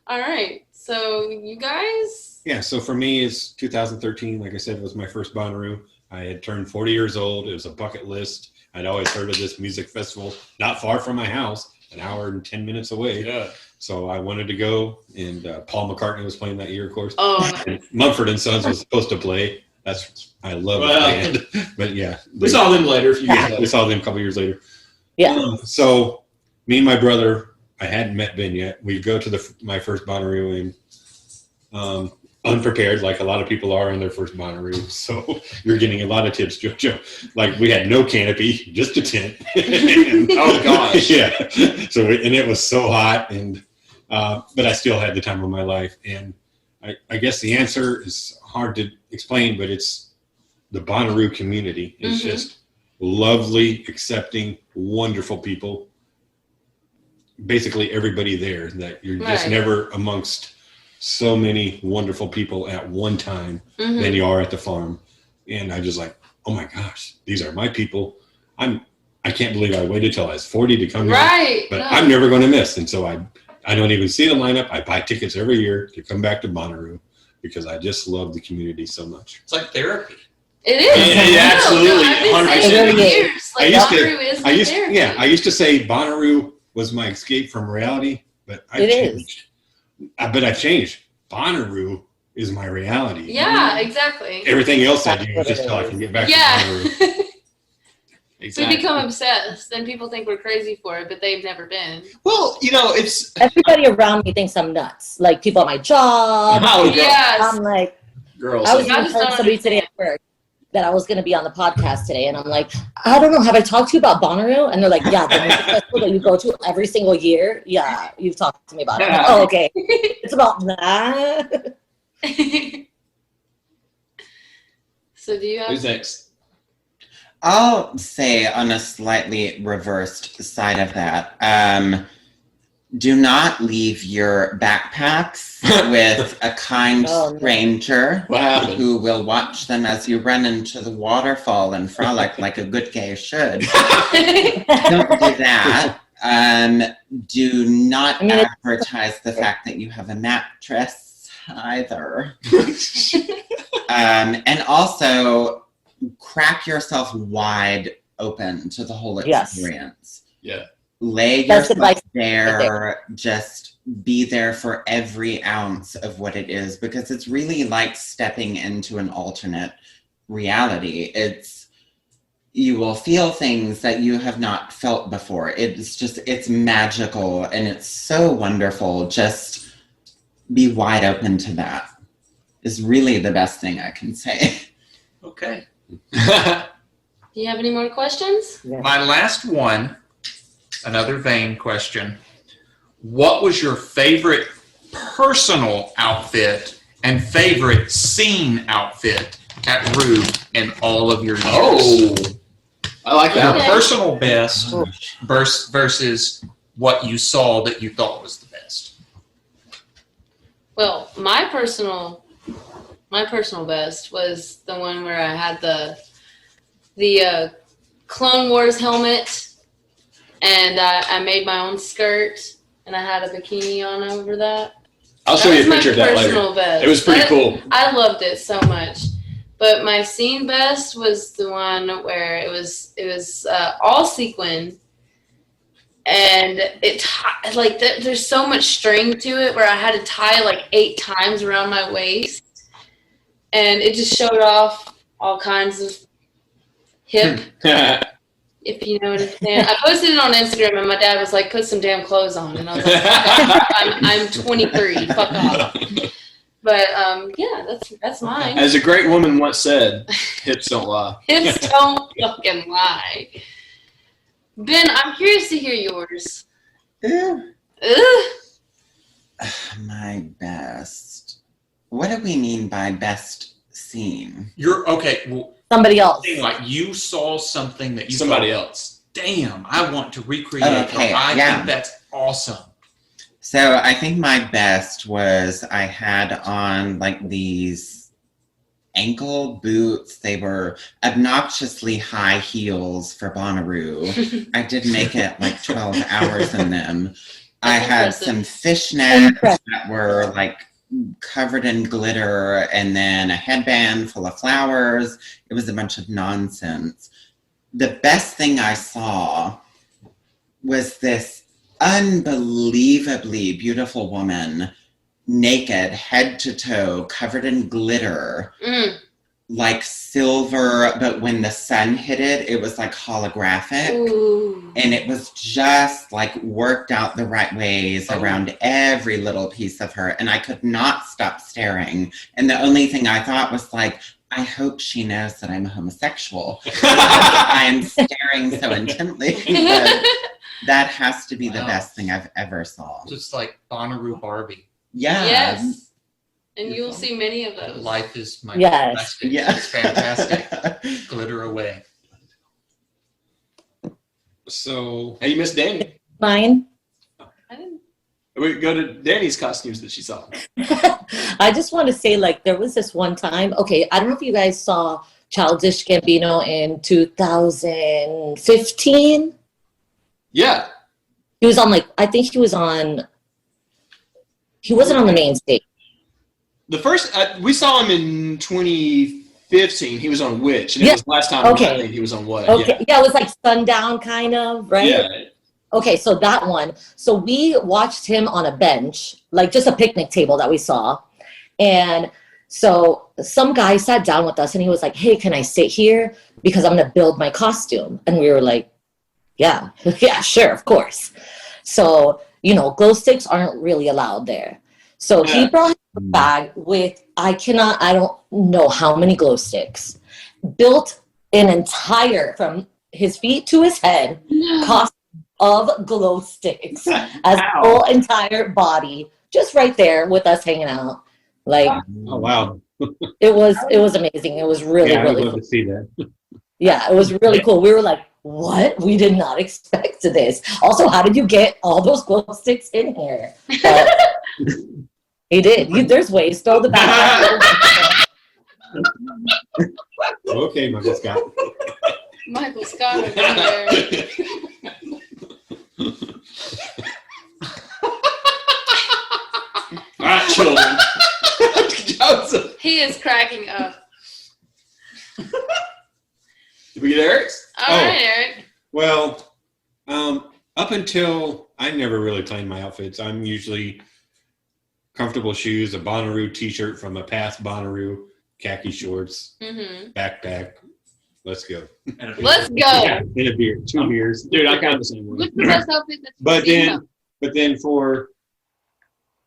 All right, so you guys. Yeah, so for me, it's 2013. Like I said, it was my first Bonnaroo. I had turned 40 years old. It was a bucket list. I'd always heard of this music festival not far from my house, an hour and 10 minutes away. Yeah. So I wanted to go, and Paul McCartney was playing that year, of course. Oh, And Mumford and Sons was supposed to play. I love Well, that band. But yeah. We saw them later. A few years Yeah, later. we saw them a couple years later. Yeah. So me and my brother, I hadn't met Ben yet. We go to my first Bonnaroo, and unprepared, like a lot of people are in their first Bonnaroo. So you're getting a lot of tips, JoJo. Like we had no canopy, just a tent. Oh gosh. Yeah. So and it was so hot, and but I still had the time of my life. And I guess the answer is hard to explain, but it's the Bonnaroo community. It's just lovely, accepting, wonderful people. Basically everybody there, that you're just Right. never amongst so many wonderful people at one time Mhm. than you are at the farm. And I just like, oh my gosh, these are my people. I can't believe I waited till I was 40 to come here, Right. but no. I'm never going to miss. And so I don't even see the lineup. I buy tickets every year to come back to Bonnaroo because I just love the community so much. It's like therapy. It is. Yeah, No, absolutely, I've been 100%. saying for It years. Like I used to- Bonnaroo is my therapy. I used to say Bonnaroo was my escape from reality, but I've It is. changed. But I've changed. Bonnaroo is my reality. Yeah, exactly. Everything else I do is That's just what till I it can is. get back to Yeah. Bonnaroo. We become obsessed, and people think we're crazy for it, but they've never been. Well, it's Everybody around me thinks I'm nuts. Like people at my job. Oh, girl. Yes. I'm like, girls. I was I going just to tell don't somebody today at work that I was going to be on the podcast today, and I'm like, I don't know, have I talked to you about Bonnaroo? And they're like, yeah, the music festival that you go to every single year. Yeah, you've talked to me about it. I'm like, oh, okay. It's about that. So do you have? Who's next? I'll say on a slightly reversed side of that, do not leave your backpacks with a kind Oh, no. stranger What happened? who will watch them as you run into the waterfall and frolic like a good gay should. Don't do that. Do not I mean, advertise the fact that you have a mattress either. And also crack yourself wide open to the whole Yes. experience. Yeah. Lay That's yourself advice there, just be there for every ounce of what it is, because it's really like stepping into an alternate reality. You will feel things that you have not felt before. It's magical and it's so wonderful. Just be wide open to that is really the best thing I can say. Okay. Do you have any more questions? My last one, another vain question. What was your favorite personal outfit and favorite scene outfit at Rube in all of your years? Oh, I like Your that. Okay. personal best versus what you saw that you thought was the best. Well, my personal best was the one where I had the Clone Wars helmet, and I made my own skirt, and I had a bikini on over that. I'll show you a picture of that later. Personal best. It was pretty cool. I loved it so much. But my scene best was the one where it was all sequin, and there's so much string to it where I had to tie like 8 times around my waist, and it just showed off all kinds of hip, if you know what I'm saying. I posted it on Instagram, and my dad was like, "Put some damn clothes on," and I was like, "I'm 23, fuck off." But yeah, that's mine. As a great woman once said, hips don't lie. Hips don't fucking lie. Ben, I'm curious to hear yours. Ew. Ugh. My best. What do we mean by best scene? You're okay. Well, Somebody else. like you saw something that you Somebody thought, else. Damn, I want to recreate. Okay, or I yeah. think that's awesome. So I think my best was I had on like these ankle boots. They were obnoxiously high heels for Bonnaroo. I did make it like 12 hours in them. I had impressive. some fishnets that were like covered in glitter, and then a headband full of flowers. It was a bunch of nonsense. The best thing I saw was this unbelievably beautiful woman, naked, head to toe, covered in glitter, like silver, but when the sun hit it, it was like holographic. Ooh. And it was just like worked out the right ways around every little piece of her. And I could not stop staring. And the only thing I thought was like, I hope she knows that I'm homosexual. I am staring so intently. But that has to be the best thing I've ever saw. Just like Bonnaroo Barbie. Yeah. Yes. And you'll see many of those. Life is my Yes. plastic. Yeah. It's fantastic. Glitter away. So Hey, you missed Danny. Mine. I didn't- We go to Danny's costumes that she saw. I just want to say, like, there was this one time. Okay, I don't know if you guys saw Childish Gambino in 2015. Yeah. He was on, like, I think he wasn't on the main stage. The first, we saw him in 2015. He was on Witch. And Yeah. it was last time Okay. I think he was on what? Okay, yeah, it was like Sundown kind of, right? Yeah. Okay, so that one. So we watched him on a bench, like just a picnic table that we saw. And so some guy sat down with us and he was like, "Hey, can I sit here? Because I'm going to build my costume." And we were like, yeah, yeah, sure, of course. So, glow sticks aren't really allowed there. So he brought a bag with, I don't know how many glow sticks, built an entire, from his feet to his head, costume of glow sticks as whole entire body, just right there with us hanging out. Like, oh wow, it was amazing. It was really, yeah, I would really love cool. to see that. Yeah, it was really cool. We were like, what? We did not expect this. Also, how did you get all those glow sticks in here? He did. There's ways. Throw the bag. Okay, Michael Scott. Michael Scott over there. children. Joseph. He is cracking up. Did we get Eric's? All right, Eric. Well, up until I never really planned my outfits. I'm usually comfortable shoes, a Bonnaroo t-shirt from a past Bonnaroo, khaki shorts, backpack. Let's go. Let's go. Yeah, and a beer, 2 beers. Dude, I kind of the same way. What's the best outfit that you've But seen, then, but then for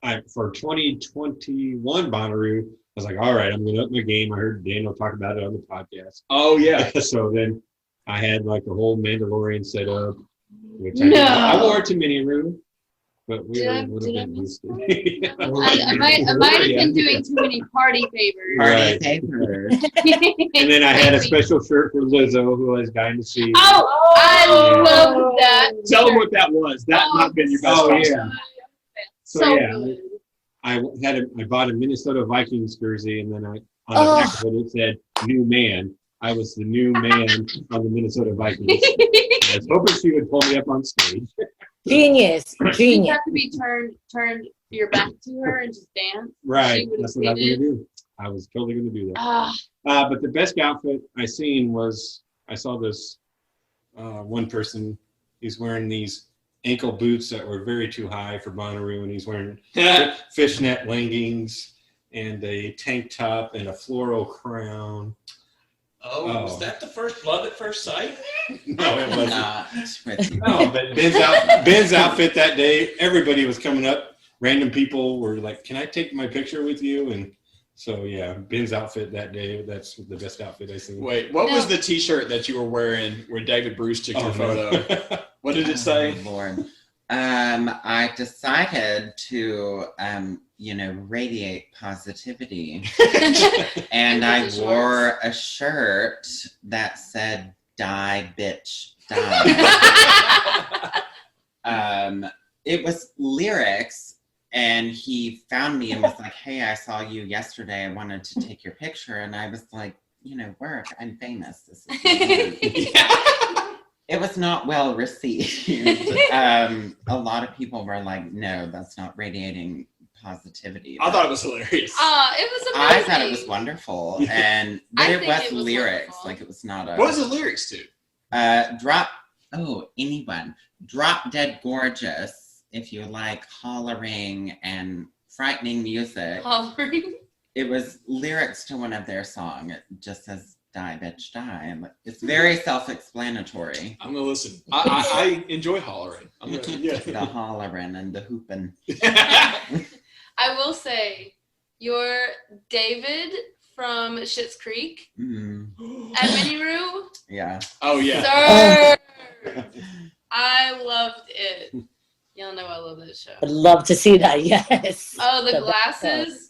2021 Bonnaroo, I was like, all right, I'm going to up my game. I heard Daniel talk about it on the podcast. Oh, yeah. So then I had like the whole Mandalorian set up, which No. I wore it to Mini Room, but we Did I- would have did I been miss used to. I might have been doing too many party favors. Party Right. papers. And then I had a special shirt for Lizzo, who I was dying to see. Oh, I love that. Tell them what that was. That might have been your best Oh, costume. yeah. So So, yeah. good. I bought a Minnesota Vikings jersey, and then on the back of it said "New Man." I was the new man on the Minnesota Vikings. I was hoping she would pull me up on stage. Genius. You Genius. have to be turned your back to her and just dance. Right, She would that's what I was have going to do. I was totally going to do that. Ah, But the best outfit I seen was I saw this one person. He's wearing these ankle boots that were very too high for Bonnaroo, and he's wearing fishnet leggings and a tank top and a floral crown. Oh, was that the first love at first sight? No, it wasn't. Not with you. No, but Ben's outfit that day, everybody was coming up. Random people were like, "Can I take my picture with you?" And so, yeah, Ben's outfit that day, that's the best outfit I seen. Wait, what was the T-shirt that you were wearing where David Bruce took your no. photo? What did it say? Oh, Lord. I decided to, radiate positivity. And I wore a shirt that said, "Die, bitch, die." It was lyrics, and he found me and was like, "Hey, I saw you yesterday. I wanted to take your picture." And I was like, work. I'm famous. This is It was not well received. A lot of people were like, "No, that's not radiating positivity." I thought it was hilarious. it was amazing. I thought it was wonderful, but I it think was it was lyrics. wonderful. Like it was not a. What was the lyrics to? Anyone. Drop Dead Gorgeous. If you like hollering and frightening music. Hollering. It was lyrics to one of their songs. It just says, "Die, bitch, die." It's very self-explanatory. I'm gonna listen. I enjoy hollering. The hollering and the hooping. I will say, your David from Schitt's Creek at Miniroo, Yeah. Oh yeah. sir, I loved it. Y'all know I love that show. I'd love to see that. Yes. Oh, the The glasses.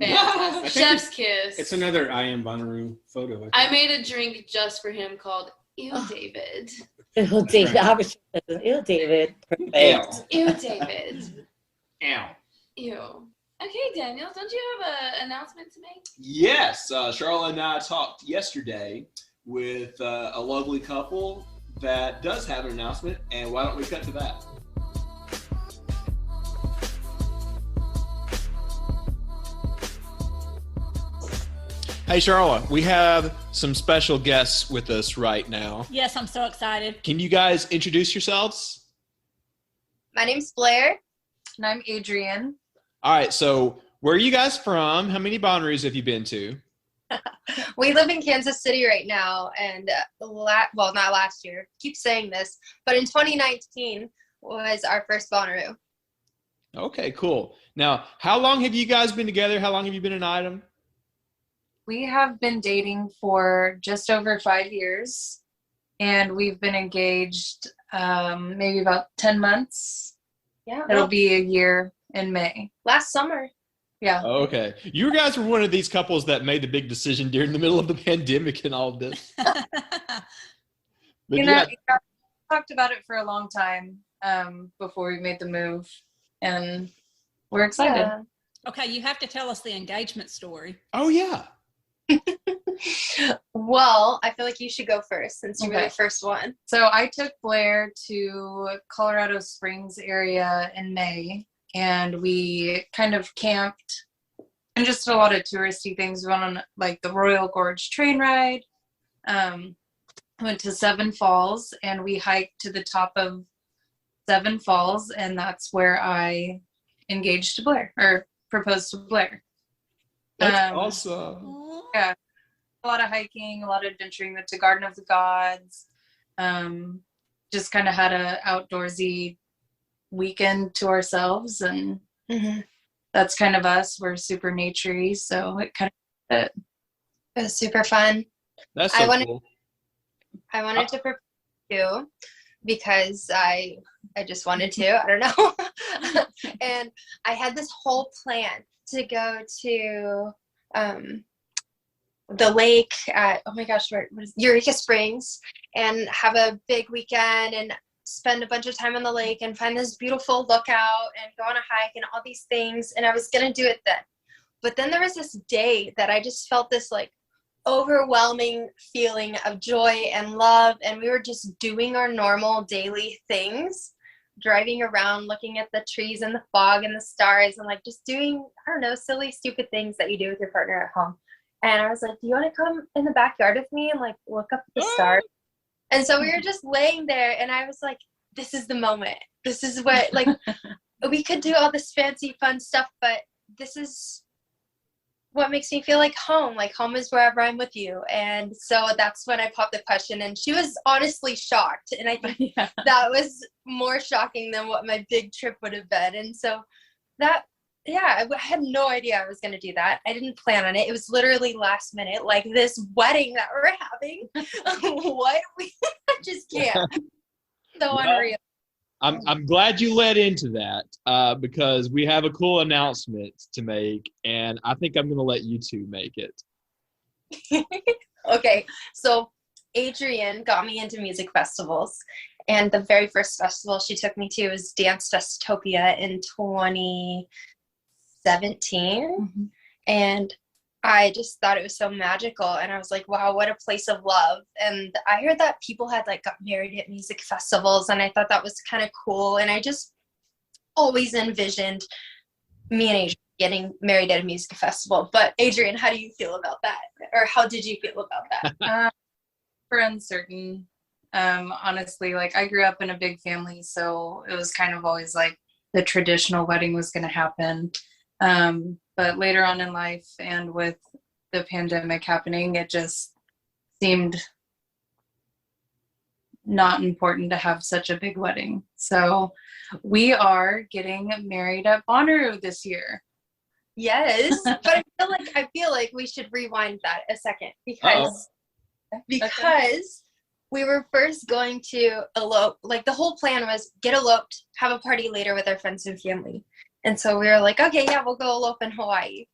Fantastic. think Chef's kiss. It's another I Am Bonnaroo photo. I made a drink just for him called Ew David. Ew, David. I was Ew, David. Perfect. Ew David. Ow. Ew. Okay, Daniel, don't you have an announcement to make? Yes, Charlotte and I talked yesterday with a lovely couple that does have an announcement, and why don't we cut to that? Hey, Charlotte, we have some special guests with us right now. Yes, I'm so excited. Can you guys introduce yourselves? My name's Blair. And I'm Adrienne. All right, so where are you guys from? How many Bonnaroos have you been to? We live in Kansas City right now, and not last year. Keep saying this, but in 2019 was our first Bonnaroo. Okay, cool. Now, how long have you guys been together? How long have you been an item? We have been dating for just over 5 years, and we've been engaged maybe about 10 months. Yeah, It'll be a year in May. last summer. Yeah. Okay. You guys were one of these couples that made the big decision during the middle of the pandemic and all of this. But We talked about it for a long time before we made the move, and we're excited. Yeah. Okay, you have to tell us the engagement story. Oh, yeah. Well, I feel like you should go first since you were Okay. the first one. So I took Blair to Colorado Springs area in May, and we kind of camped and just a lot of touristy things. We went on like the Royal Gorge train ride, went to Seven Falls, and we hiked to the top of Seven Falls, and that's where I engaged to Blair, or proposed to Blair. That's awesome. Yeah, a lot of hiking, a lot of adventuring. Went to Garden of the Gods. Just kind of had a outdoorsy weekend to ourselves, and that's kind of us. We're super naturey, so it kind of It was super fun. That's so cool. I wanted to propose to you because I just wanted to. I don't know. And I had this whole plan to go to the lake at, oh my gosh, what is Eureka Springs, and have a big weekend and spend a bunch of time on the lake and find this beautiful lookout and go on a hike and all these things. And I was going to do it then. But then there was this day that I just felt this like overwhelming feeling of joy and love. And we were just doing our normal daily things, driving around, looking at the trees and the fog and the stars, and like just doing, I don't know, silly, stupid things that you do with your partner at home. And I was like, do you want to come in the backyard with me and like look up at the stars? And so we were just laying there, and I was like, this is the moment. This is what, like, we could do all this fancy, fun stuff, but this is what makes me feel like home. Like, home is wherever I'm with you. And so that's when I popped the question, and she was honestly shocked. And I think that was more shocking than what my big trip would have been. And so that, I had no idea I was going to do that. I didn't plan on it. It was literally last minute, like this wedding that we're having. What? I just can't. So unreal. I'm glad you led into that because we have a cool announcement to make, and I think I'm going to let you two make it. Okay, so Adrienne got me into music festivals, and the very first festival she took me to was Dance Festopia in 2017, and I just thought it was so magical, and I was like, wow, what a place of love. And I heard that people had like got married at music festivals, and I thought that was kind of cool, and I just always envisioned me and Adrienne getting married at a music festival. But Adrienne, how do you feel about that? Or how did you feel about that? For uncertain. Honestly, like I grew up in a big family, so it was kind of always like the traditional wedding was going to happen. But later on in life and with the pandemic happening, it just seemed not important to have such a big wedding. So we are getting married at Bonnaroo this year. Yes, but I feel like we should rewind that a second because we were first going to elope. Like the whole plan was get eloped, have a party later with our friends and family. And so we were like, okay, yeah, we'll go elope in Hawaii.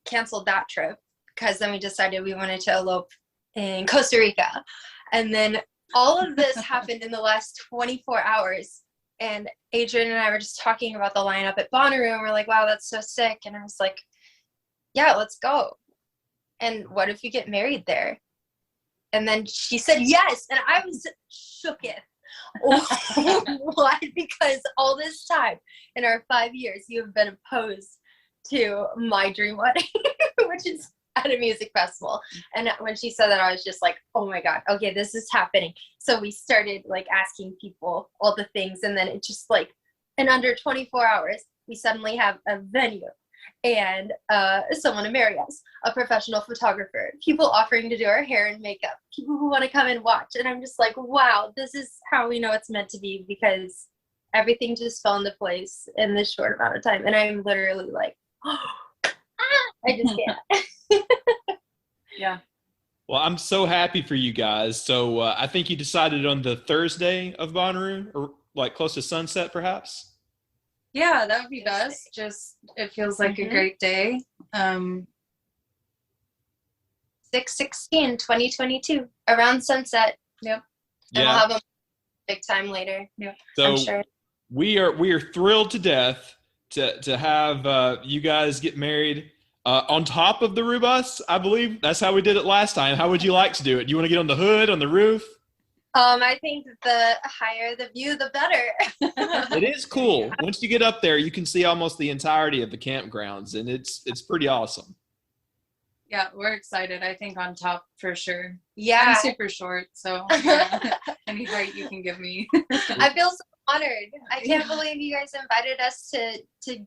Canceled that trip because then we decided we wanted to elope in Costa Rica. And then all of this happened in the last 24 hours. And Adrienne and I were just talking about the lineup at Bonnaroo, and we're like, wow, that's so sick. And I was like, yeah, let's go. And what if you get married there? And then she said yes. And I was shooketh. Why? Because all this time in our 5 years, you have been opposed to my dream wedding, which is at a music festival. And when she said that, I was just like, oh my God, okay, this is happening. So we started like asking people all the things. And then it just like, in under 24 hours, we suddenly have a venue and someone to marry us, a professional photographer, people offering to do our hair and makeup, people who want to come and watch. And I'm just like, wow, this is how we know it's meant to be, because everything just fell into place in this short amount of time. And I'm literally like, I just can't. Yeah. Well, I'm so happy for you guys. So I think you decided on the Thursday of Bonnaroo, or like close to sunset, perhaps? Yeah, that would be best. Just, it feels like a great day. 6/16/2022, around sunset. Yep. And we'll have a big time later. Yeah. So I'm sure. we are thrilled to death to have you guys get married on top of the Rubus. I believe that's how we did it last time. How would you like to do it? Do you want to get on the hood, on the roof? I think the higher the view, the better. It is cool. Once you get up there, you can see almost the entirety of the campgrounds, and it's pretty awesome. Yeah, we're excited. I think on top for sure. Yeah. I'm super short, so yeah, any height you can give me. I feel so honored. I can't believe you guys invited us to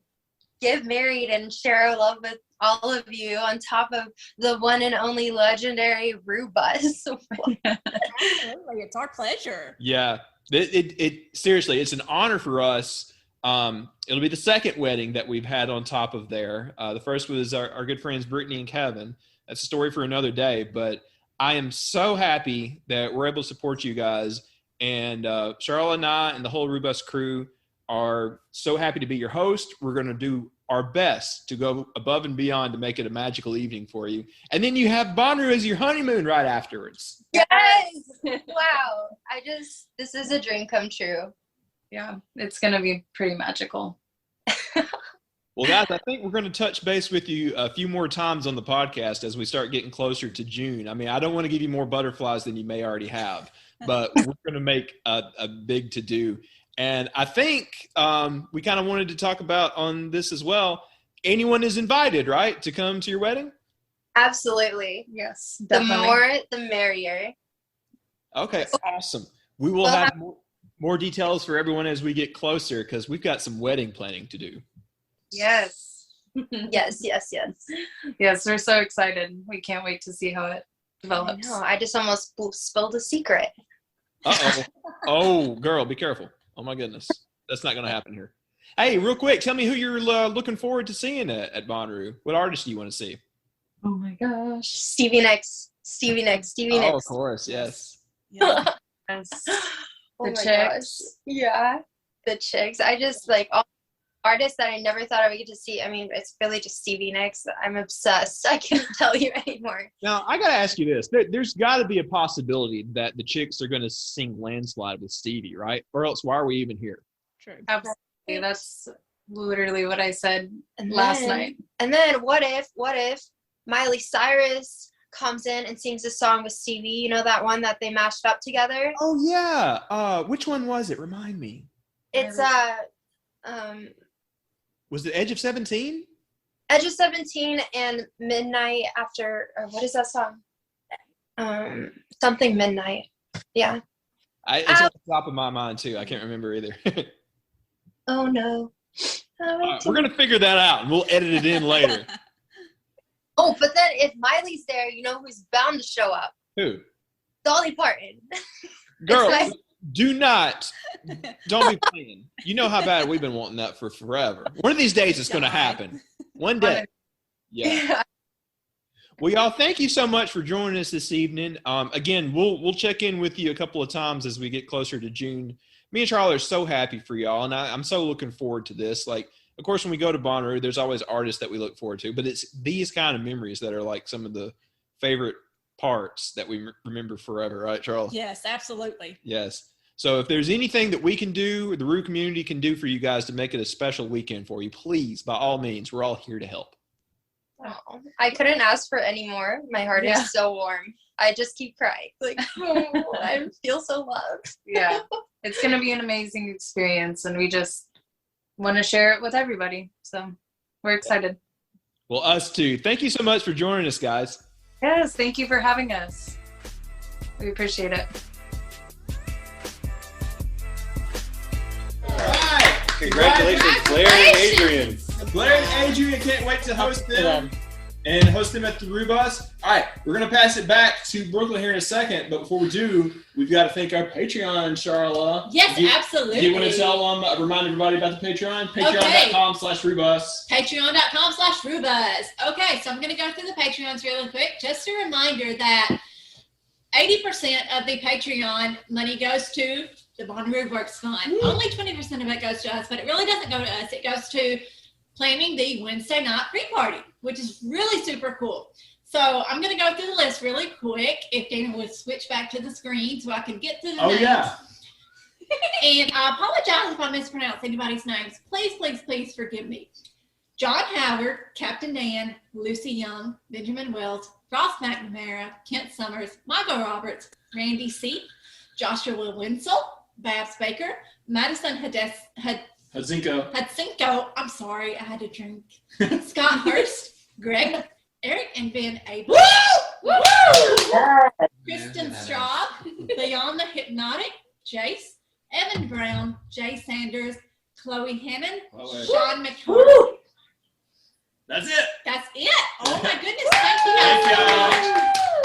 get married and share our love with all of you on top of the one and only legendary Rue Bus. Absolutely. It's our pleasure. Yeah, it seriously, it's an honor for us. It'll be the second wedding that we've had on top of there. The first was our good friends Brittany and Kevin. That's a story for another day, but I am so happy that we're able to support you guys. And Charlotte and I and the whole Rubus crew are so happy to be your host. We're going to do our best to go above and beyond to make it a magical evening for you. And then you have Bonnaroo as your honeymoon right afterwards. Yes! Wow. This is a dream come true. Yeah, it's going to be pretty magical. Well, guys, I think we're going to touch base with you a few more times on the podcast as we start getting closer to June. I mean, I don't want to give you more butterflies than you may already have, but we're going to make a big to-do. And I think we kind of wanted to talk about on this as well. Anyone is invited, right, to come to your wedding? Absolutely. Yes, definitely. The more, the merrier. Okay, awesome. We will have more details for everyone as we get closer because we've got some wedding planning to do. Yes. Yes. Yes, we're so excited. We can't wait to see how it develops. I just almost spilled a secret. Uh-oh. Oh, girl, be careful. Oh, my goodness. That's not going to happen here. Hey, real quick, tell me who you're looking forward to seeing at Bonnaroo. What artist do you want to see? Oh, my gosh. Stevie Nicks. Oh, of course, yes. Yeah. Yes. Oh The my Chicks. gosh. Yeah, the Chicks. I just like all artists that I never thought I would get to see. I mean, it's really just Stevie Nicks. I'm obsessed. I can't tell you anymore. Now, I got to ask you this. There's got to be a possibility that the Chicks are going to sing Landslide with Stevie, right? Or else why are we even here? True. Absolutely. That's literally what I said last night. And then what if Miley Cyrus comes in and sings a song with Stevie? You know that one that they mashed up together? Oh, yeah. Which one was it? Remind me. It's Was it Edge of 17? Edge of 17 and Midnight After, or what is that song? Something Midnight. Yeah. It's on the top of my mind, too. I can't remember either. Oh, no. We're going to figure that out, and we'll edit it in later. Oh, but then if Miley's there, you know who's bound to show up? Who? Dolly Parton. Girl, don't be playing. You know how bad we've been wanting that for forever. One of these days it's going to happen. One day. Yeah. Well, y'all, thank you so much for joining us this evening. Again, we'll check in with you a couple of times as we get closer to June. Me and Charlie are so happy for y'all, and I'm so looking forward to this. Like, of course, when we go to Bonnaroo, there's always artists that we look forward to, but it's these kind of memories that are like some of the favorite parts that we remember forever, right, Charles? Yes, absolutely. Yes. So if there's anything that we can do, or the Rue community can do for you guys to make it a special weekend for you, please, by all means, we're all here to help. Oh, I couldn't ask for any more. My heart is so warm. I just keep crying. Like, I feel so loved. Yeah. It's going to be an amazing experience, and we just want to share it with everybody. So we're excited. Well, us too. Thank you so much for joining us, guys. Yes, thank you for having us. We appreciate it. All right. Congratulations, Blair and Adrian. Blair and Adrian can't wait to host them and host them at the Rue Bus. All right, we're going to pass it back to Brooklyn here in a second, but before we do, we've got to thank our Patreon, Charla. Yes, absolutely. Do you want to tell them, remind everybody about the Patreon? Patreon.com/Rubus. Patreon.com/Rubus. Okay, so I'm going to go through the Patreons really quick. Just a reminder that 80% of the Patreon money goes to the Bonnaroo Works Fund. Only 20% of it goes to us, but it really doesn't go to us. It goes to planning the Wednesday night pre-party, which is really super cool. So I'm going to go through the list really quick. If Dana would switch back to the screen so I can get through the names. Yeah. And I apologize if I mispronounce anybody's names. Please forgive me. John Howard, Captain Dan, Lucy Young, Benjamin Wells, Ross McNamara, Kent Summers, Michael Roberts, Randy C., Joshua Winsel, Babs Baker, Madison Hudzinko. I'm sorry, I had to drink. Scott Hurst, Greg, Eric, and Ben Abel. Kristen Straub, Beyond the Hypnotic, Jace, Evan Brown, Jay Sanders, Chloe Hannon, Sean McCord. That's it. That's it. Oh my goodness. Thank you guys so much.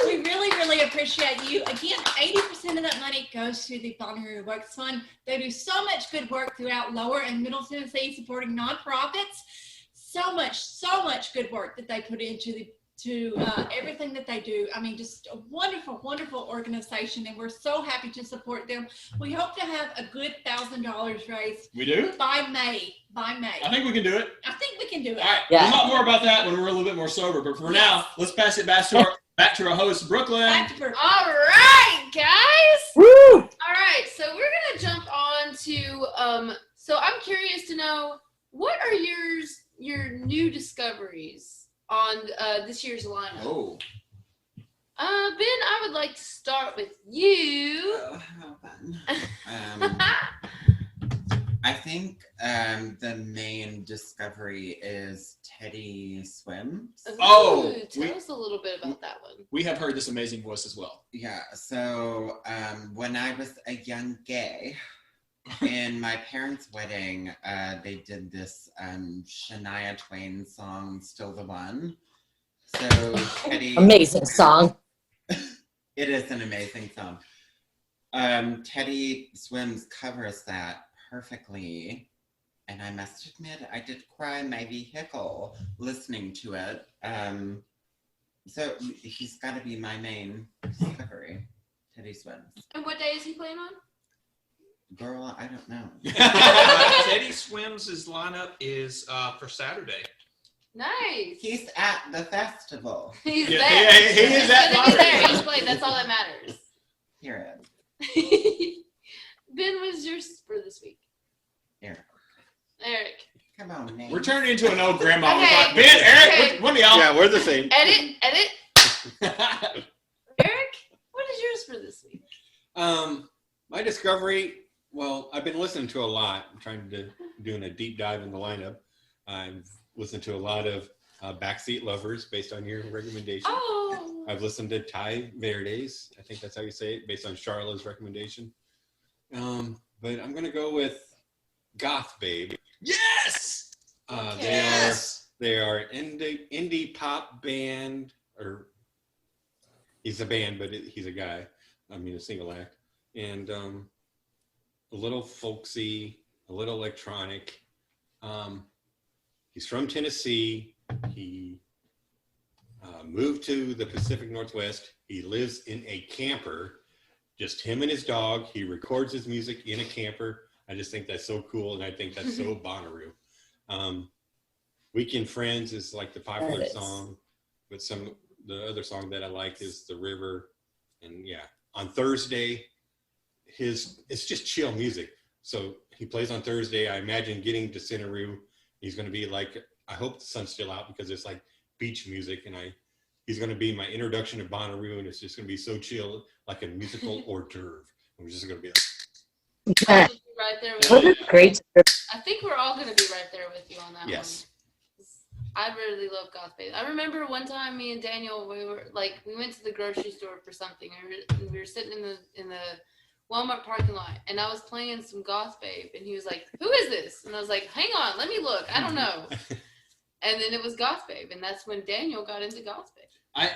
We really, really appreciate you. Again, 80% of that money goes to the Bonnaroo Works Fund. They do so much good work throughout Lower and Middle Tennessee supporting nonprofits. So much good work that they put into everything that they do. I mean, just a wonderful, wonderful organization, and we're so happy to support them. We hope to have a good $1,000 raised. We do? By May. I think we can do it. I think we can do it. All right. Yeah. We'll talk more about that when we're a little bit more sober. But for now, let's pass it back to our host, Brooklyn. All right, guys. Woo! All right, so we're gonna jump on to. So I'm curious to know, what are your new discoveries on this year's lineup? Oh. Ben, I would like to start with you. How fun. I think the main discovery is Teddy Swims. Oh, Tell us a little bit about that one. We have heard this amazing voice as well. Yeah, so when I was a young gay, in my parents' wedding, they did this Shania Twain song, Still the One. So Teddy... Amazing song. It is an amazing song. Teddy Swims covers that perfectly, and I must admit I did cry in my vehicle listening to it. So he's got to be my main discovery, Teddy Swims. And what day is he playing on? Girl, I don't know. Teddy Swims' lineup is for Saturday. Nice. He's at the festival. He's Yeah, there. he is at He's there. He's playing. That's all that matters. Period. Ben, what's yours for this week? Eric. Eric. Come on, Nate. We're turning into an old grandma. Okay. Ben, Eric, Okay. one of y'all. Yeah, we're the same. Edit. Eric, what is yours for this week? My discovery, well, I've been listening to a lot. I'm doing a deep dive in the lineup. I've listened to a lot of Backseat Lovers based on your recommendation. Oh. I've listened to Ty Verdes. I think that's how you say it, based on Charlotte's recommendation. But I'm going to go with Goth Babe. Yes! They are indie pop band, or he's a band, but he's a guy. I mean, a single act. And a little folksy, a little electronic. He's from Tennessee. He moved to the Pacific Northwest. He lives in a camper, just him and his dog. He records his music in a camper. I just think that's so cool, and I think that's so Bonnaroo. Weekend Friends is like the popular song, but the other song that I like is The River. And yeah, on Thursday, it's just chill music. So he plays on Thursday. I imagine getting to Centeroo, he's going to be like, I hope the sun's still out, because it's like beach music, and he's going to be my introduction to Bonnaroo, and it's just going to be so chill, like a musical hors d'oeuvre. And we're just going to be like, Yeah. Right there with What you. a great. I think we're all going to be right there with you on that yes. one. I really love Goth Babe. I remember one time me and Daniel, we went to the grocery store for something. We were sitting in the Walmart parking lot, and I was playing some Goth Babe, and he was like, "Who is this?" And I was like, "Hang on, let me look. I don't know." And then it was Goth Babe, and that's when Daniel got into Goth Babe. I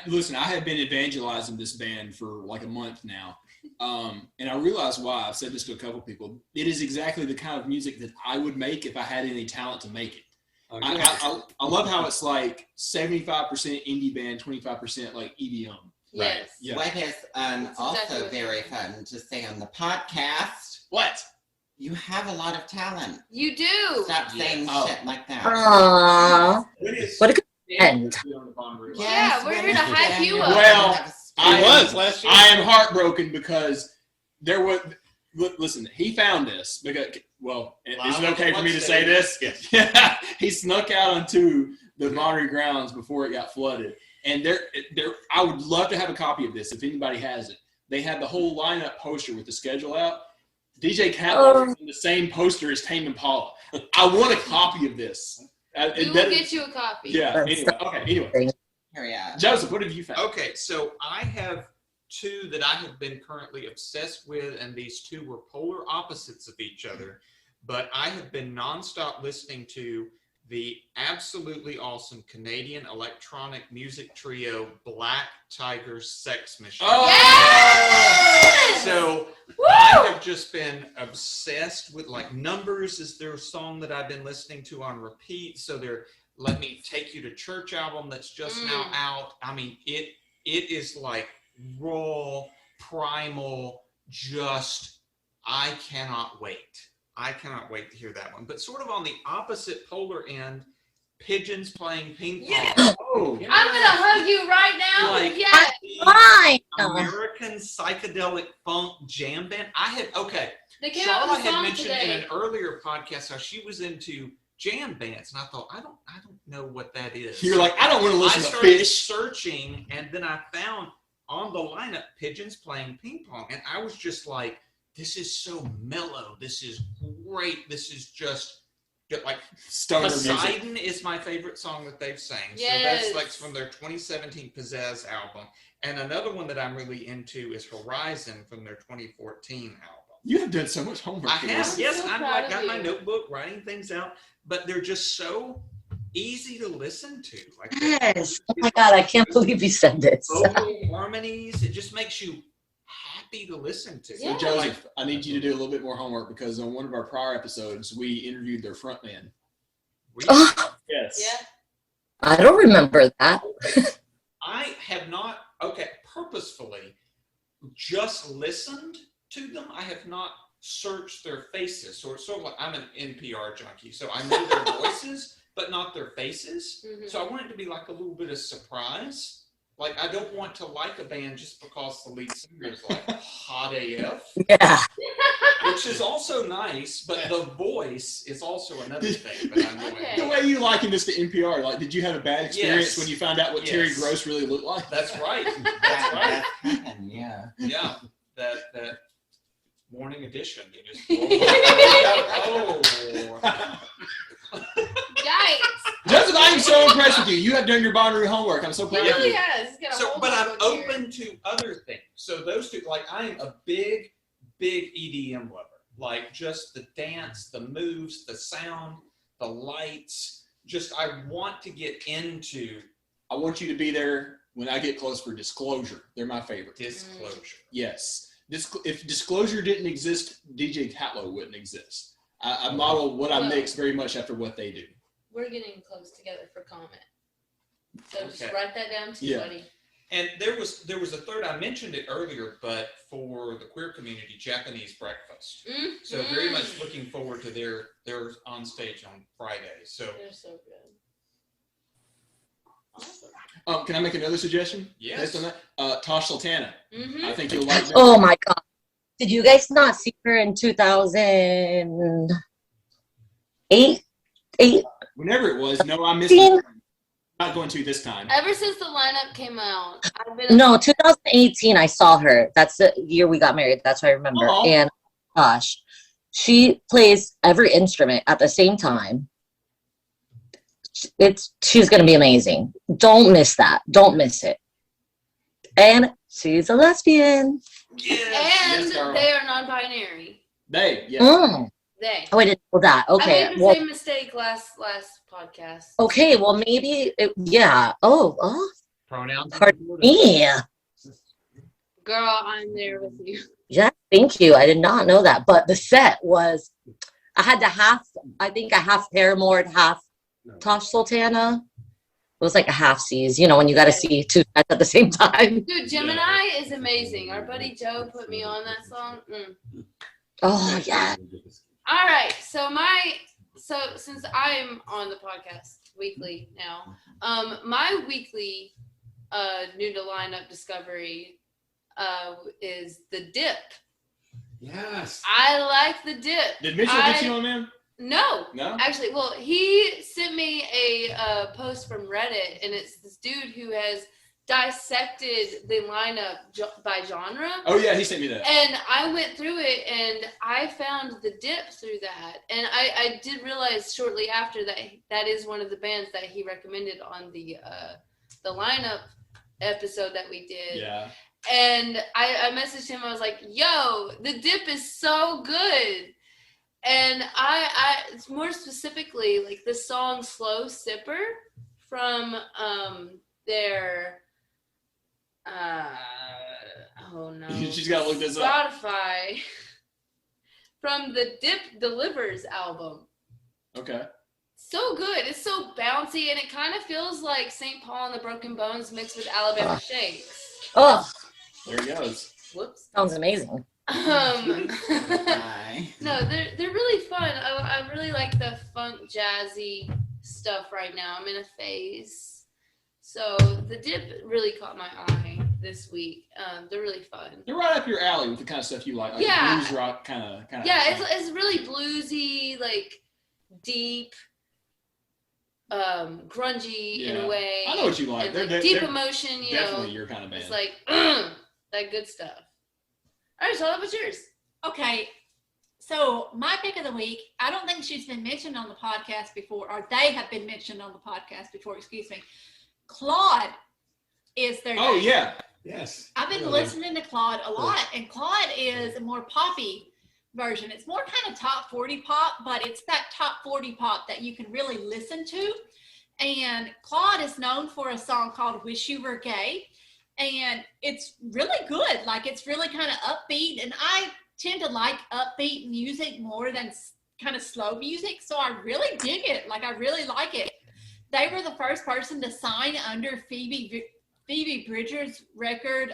have been evangelizing this band for like a month now. And I realize why. I've said this to a couple people. It is exactly the kind of music that I would make if I had any talent to make it. I love how it's like 75% indie band, 25% like EDM. Yes. Yeah. What is also exactly very fun to say on the podcast, What? you have a lot of talent. You do. Stop saying Oh. shit like that. Aww. What a good end. Yeah, we're here to hype you up. Well, last year. I am heartbroken because there was. Listen, he found this because. Well, is it okay for me to say this? Yes. He snuck out onto the Bonnaroo grounds before it got flooded, and I would love to have a copy of this if anybody has it. they had the whole lineup poster with the schedule out. DJ Khaled was on the same poster as Tame Impala. I want a copy of this. We will get you a copy. Yeah. Anyway. Joseph, what have you found? Okay, so I have two that I have been currently obsessed with, and these two were polar opposites of each other. But I have been nonstop listening to the absolutely awesome Canadian electronic music trio Black Tiger Sex Machine. Oh! Yes! So Woo! I have just been obsessed with, like, Numbers is their song that I've been listening to on repeat. So their Let Me Take You to Church album that's just now out. I mean, it is like raw, primal, just, I cannot wait. I cannot wait to hear that one. But sort of on the opposite polar end, Pigeons Playing Ping Pong. Yeah. Oh, I'm gonna hug you right now. Like, Yes. Fine. American psychedelic funk jam band. They came out Charlotte with a had song mentioned in today. an earlier podcast how she was into jam bands, and I thought, I don't know what that is. You're like, I don't want to listen I to started Fish. searching, and then I found on the lineup Pigeons Playing Ping Pong, and I was just like, this is so mellow. This is great. This is just like Stoner music. Poseidon is my favorite song that they've sang. Yes. So that's like from their 2017 Pizzazz album. And another one that I'm really into is Horizon from their 2014 album. You have done so much homework. I have, I'm yes. so I've proud like got of my you. notebook writing things out, but they're just so easy to listen to. Like Yes. Oh my God, I can't believe you said this. vocal harmonies. It just makes you happy to listen to. Yeah. So Joseph, I need you to do a little bit more homework because on one of our prior episodes, we interviewed their frontman. Oh, Yes. Yeah. I don't remember that. I have not, purposefully just listened to them. I have not searched their faces. So it's sort of like I'm an NPR junkie. So I know their voices, but not their faces. Mhm. So I want it to be like a little bit of surprise. Like, I don't want to like a band just because the lead singer is like hot AF, Yeah. which is also nice, but the voice is also another thing that I'm doing. Okay. The way you likened this to NPR, like, did you have a bad experience Yes. when you found out what Terry Yes. Gross really looked like? That's right. That's right. Yeah. Yeah, that morning edition. You just Yikes. Joseph, I am so impressed with you. You have done your Bonnaroo homework. I'm so He proud of really you. has. He's got a So, whole but I'm notebook here. open to other things. So those two, like, I am a big EDM lover. Like, just the dance, the moves, the sound, the lights. Just, I want to get into I want you to be there when I get close for Disclosure. They're my favorite. Disclosure. Yes. If Disclosure didn't exist, DJ Tatlow wouldn't exist. I model what I Well- mix very much after what they do. We're getting close together for comment. So just Okay. write that down too, Yeah. buddy. And there was a third. I mentioned it earlier, but for the queer community, Japanese breakfast. Mm-hmm. So very much looking forward to their on stage on Friday. So They're so good. Awesome. Can I make another suggestion? Yes. Based on that? Tosh Sultana. Mm-hmm. I think you'll like that. Oh my God. Did you guys not see her in 2008? Whenever it was, no, I missed it. I'm not going to this time. Ever since the lineup came out, I've been No, 2018, I saw her. That's the year we got married. That's what I remember. Aw. And gosh, she plays every instrument at the same time. She's going to be amazing. Don't miss that. Don't miss it. And she's a lesbian. and Carl. they are non-binary. They, yeah. Mm. They. Oh, I didn't know that. Okay. I made the Well, same mistake last podcast. okay. Well, maybe. Yeah. Oh, Pronouns. pardon me. Girl, I'm there with you. Yeah. Thank you. I did not know that. But the set was, I had to I think a half Paramore, half Tosh Sultana. It was like a half C's, when you got to see two sets at the same time. Dude, Gemini is amazing. Our buddy Joe put me on that song. Oh, yeah. All right, so since I'm on the podcast weekly now, my weekly new to lineup discovery is the Dip. Yes. I like the Dip. Did Mitchell get you on, man? No, No? actually, well, he sent me a post from Reddit, and it's this dude who has dissected the lineup by genre. Oh yeah, he sent me that. And I went through it and I found the Dip through that. And I did realize shortly after that is one of the bands that he recommended on the lineup episode that we did. Yeah. And I messaged him. I was like, yo, the Dip is so good. And I more specifically, like the song Slow Sipper from their oh no, She's got to look this up. Spotify from the Dip Delivers album. Okay. So good. It's so bouncy, and it kind of feels like St. Paul and the Broken Bones mixed with Alabama Shakes. Oh, There he goes. Whoops. sounds amazing. No, they're really fun. I really like the funk jazzy stuff right now. I'm in a phase. So the Dip really caught my eye this week. They're really fun. They're right up your alley with the kind of stuff you like Yeah. blues rock kind of. Yeah, it's really bluesy, like deep, grungy in a way. I know what you like. And, They're deep they're emotion, you know. definitely your kind of band. It's like that good stuff. All right, Charlotte, what's yours? Okay, so my pick of the week, I don't think she's been mentioned on the podcast before, or they have been mentioned on the podcast before, excuse me. Claude is their Oh name. yeah. Yes. I've been listening to Claude a lot, and Claude is a more poppy version. It's more kind of top 40 pop, but it's that top 40 pop that you can really listen to. And Claude is known for a song called Wish You Were Gay. And it's really good. Like, it's really kind of upbeat. And I tend to like upbeat music more than kind of slow music. So I really dig it. Like, I really like it. They were the first person to sign under Phoebe Bridgers' record,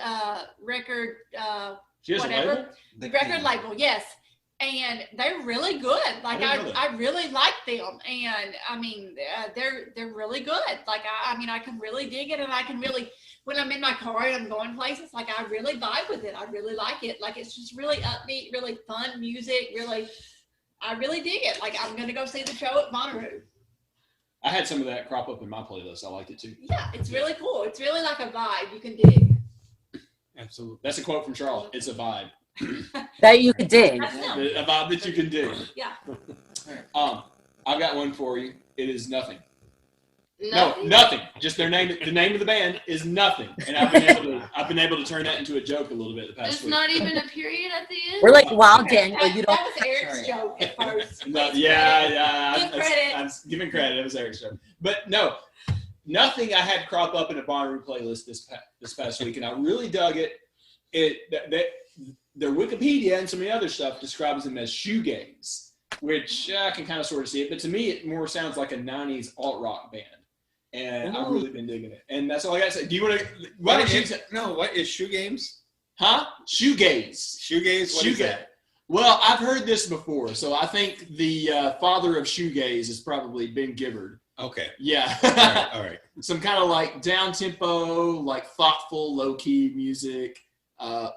She has whatever. a label? Record label, yes. And they're really good. Like, I really like them. And I mean, they're really good. Like, I mean, I can really dig it, and I can really, when I'm in my car and I'm going places, like, I really vibe with it. I really like it. Like, it's just really upbeat, really fun music. Really, I really dig it. Like, I'm gonna go see the show at Bonnaroo. I had some of that crop up in my playlist. I liked it too. Yeah, it's really cool. It's really like a vibe you can dig. Absolutely. That's a quote from Charlotte. It's a vibe. That you could dig. That's them. A vibe that you can dig. Yeah. I've got one for you. It is nothing. Nothing? No, nothing. Just their name. The name of the band is Nothing, and I've been able to turn that into a joke a little bit the past There's week. not even a period at the end? We're like, wow, Daniel, you don't. That was Eric's joke at first. No, Please yeah. Give credit. I'm giving credit. It was Eric's joke. But no, Nothing I had crop up in a Bonnaroo playlist this past week, and I really dug it. Their Wikipedia and some of the other stuff describes them as shoegaze, which I can kind of sort of see it. But to me, it more sounds like a 90s alt-rock band. And I've really been digging it. And that's all I got to say. Do you want to – What is shoe games? Huh? Shoegaze. Shoegaze? What is that? Well, I've heard this before, so I think the father of shoegaze is probably Ben Gibbard. Okay. Yeah. All right. Some kind of like down-tempo, like thoughtful, low-key music. A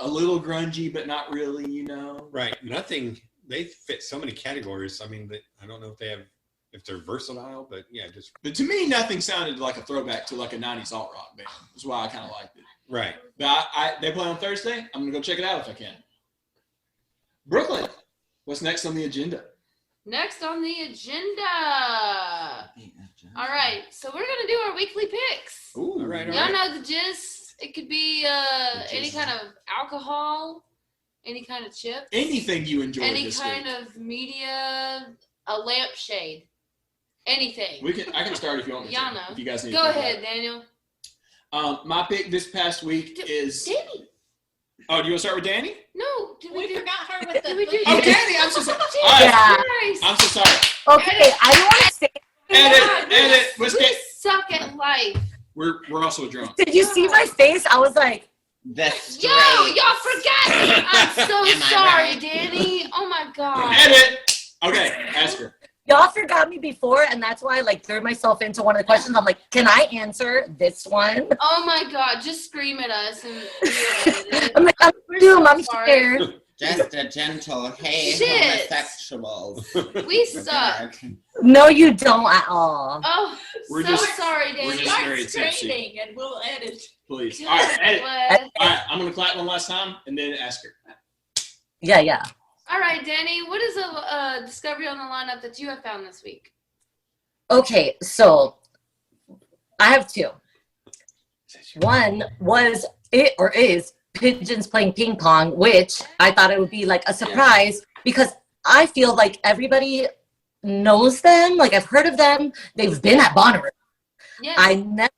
little grungy, but not really, you know. Right. Nothing. They fit so many categories. I mean, I don't know if they're versatile, but yeah, just. But to me, Nothing sounded like a throwback to like a 90s alt-rock band. That's why I kind of liked it. Right. But they play on Thursday. I'm going to go check it out if I can. Brooklyn, what's next on the agenda? Next on the agenda. All right, so we're gonna do our weekly picks. Ooh, all right. Y'all know the gist. It could be any kind of alcohol, any kind of chips, Anything you enjoy any this kind week. of media, a lampshade, anything. I can start if you want me Y'all to. know. If you guys need Go to ahead, Daniel. My pick this past week is. Danny. Oh, do you want to start with Danny? No, We forgot her with the. Oh, Danny, I'm so sorry. Jesus All right. Christ. I'm so sorry. Okay, I don't want to say. Edit. Let's We get. suck at life. We're also drunk. Did you see my face? I was like, Yo, y'all forgot me. I'm so sorry, Danny. Oh my God. Edit. Okay, ask her. y'all forgot me before, and that's why I like threw myself into one of the questions. I'm like, can I answer this one? Oh my God, just scream at us and I'm like, I'm We're doom, so I'm sorry. scared. Just a gentle, hey, Shit. homosexuals. We suck. No, you don't at all. Oh, We're so just- sorry, we're Danny. just Start very tipsy. screaming and we'll edit. Please. All right, edit. Bless. All right, I'm gonna clap one last time and then ask her. Yeah. All right, Danny, what is a discovery on the lineup that you have found this week? Okay, so I have two. One was is pigeons playing ping pong, which I thought it would be like a surprise because I feel like everybody knows them. Like I've heard of them. They've been at Bonnaroo. Yes. I never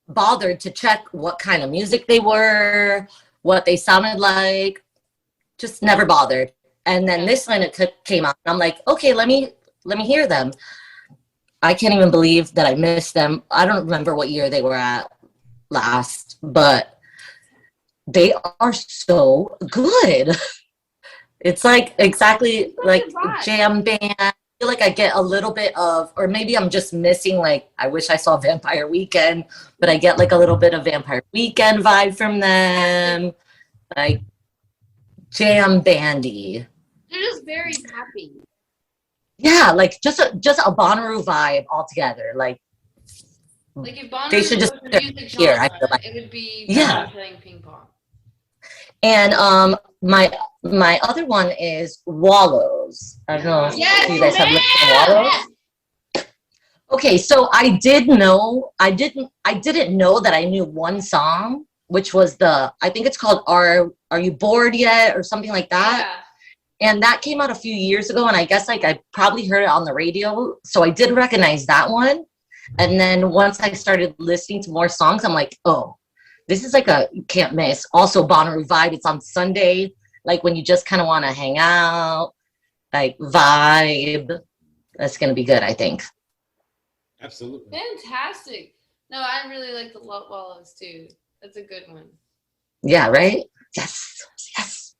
bothered to check what kind of music they were, what they sounded like. Just never bothered. And then this lineup came out, and I'm like, okay, let me hear them. I can't even believe that I missed them. I don't remember what year they were at last, but they are so good. It's like exactly like jam band. I feel like I get a little bit of, or maybe I'm just missing, like, I wish I saw Vampire Weekend, but I get like a little bit of Vampire Weekend vibe from them. Like jam bandy. They're just very happy. Yeah, like just a Bonnaroo vibe altogether. Like if Bonnaroo they should just was a put their music here, genre, I feel like. it would be Yeah. playing ping pong. And my other one is Wallows. I don't know if you guys have listened to Wallows. Okay, so I didn't know that I knew one song, which was I think it's called Are You Bored Yet or something like that. Yeah. And that came out a few years ago, and I guess like I probably heard it on the radio, so I did recognize that one. And then once I started listening to more songs, I'm like, oh, this is like a can't miss. Also Bonnaroo vibe. It's on Sunday, like when you just kind of want to hang out, like vibe. That's gonna be good, I think. Absolutely. Fantastic. No, I really like the Wallows too. That's a good one. Yeah, right? Yes.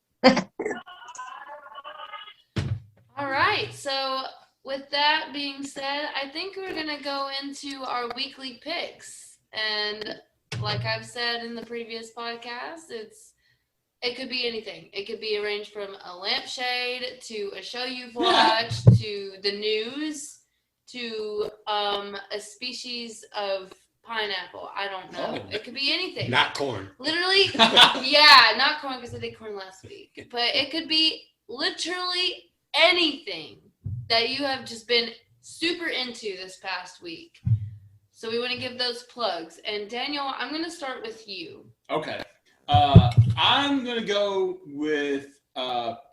All right. So with that being said, I think we're going to go into our weekly picks. And like I've said in the previous podcast, it could be anything. It could be arranged from a lampshade to a show you've watched to the news to a species of pineapple. I don't know. It could be anything. Not corn. Literally, yeah, not corn because I did corn last week. But it could be literally anything that you have just been super into this past week. So we want to give those plugs. And Daniel, I'm going to start with you. Okay. I'm going to go with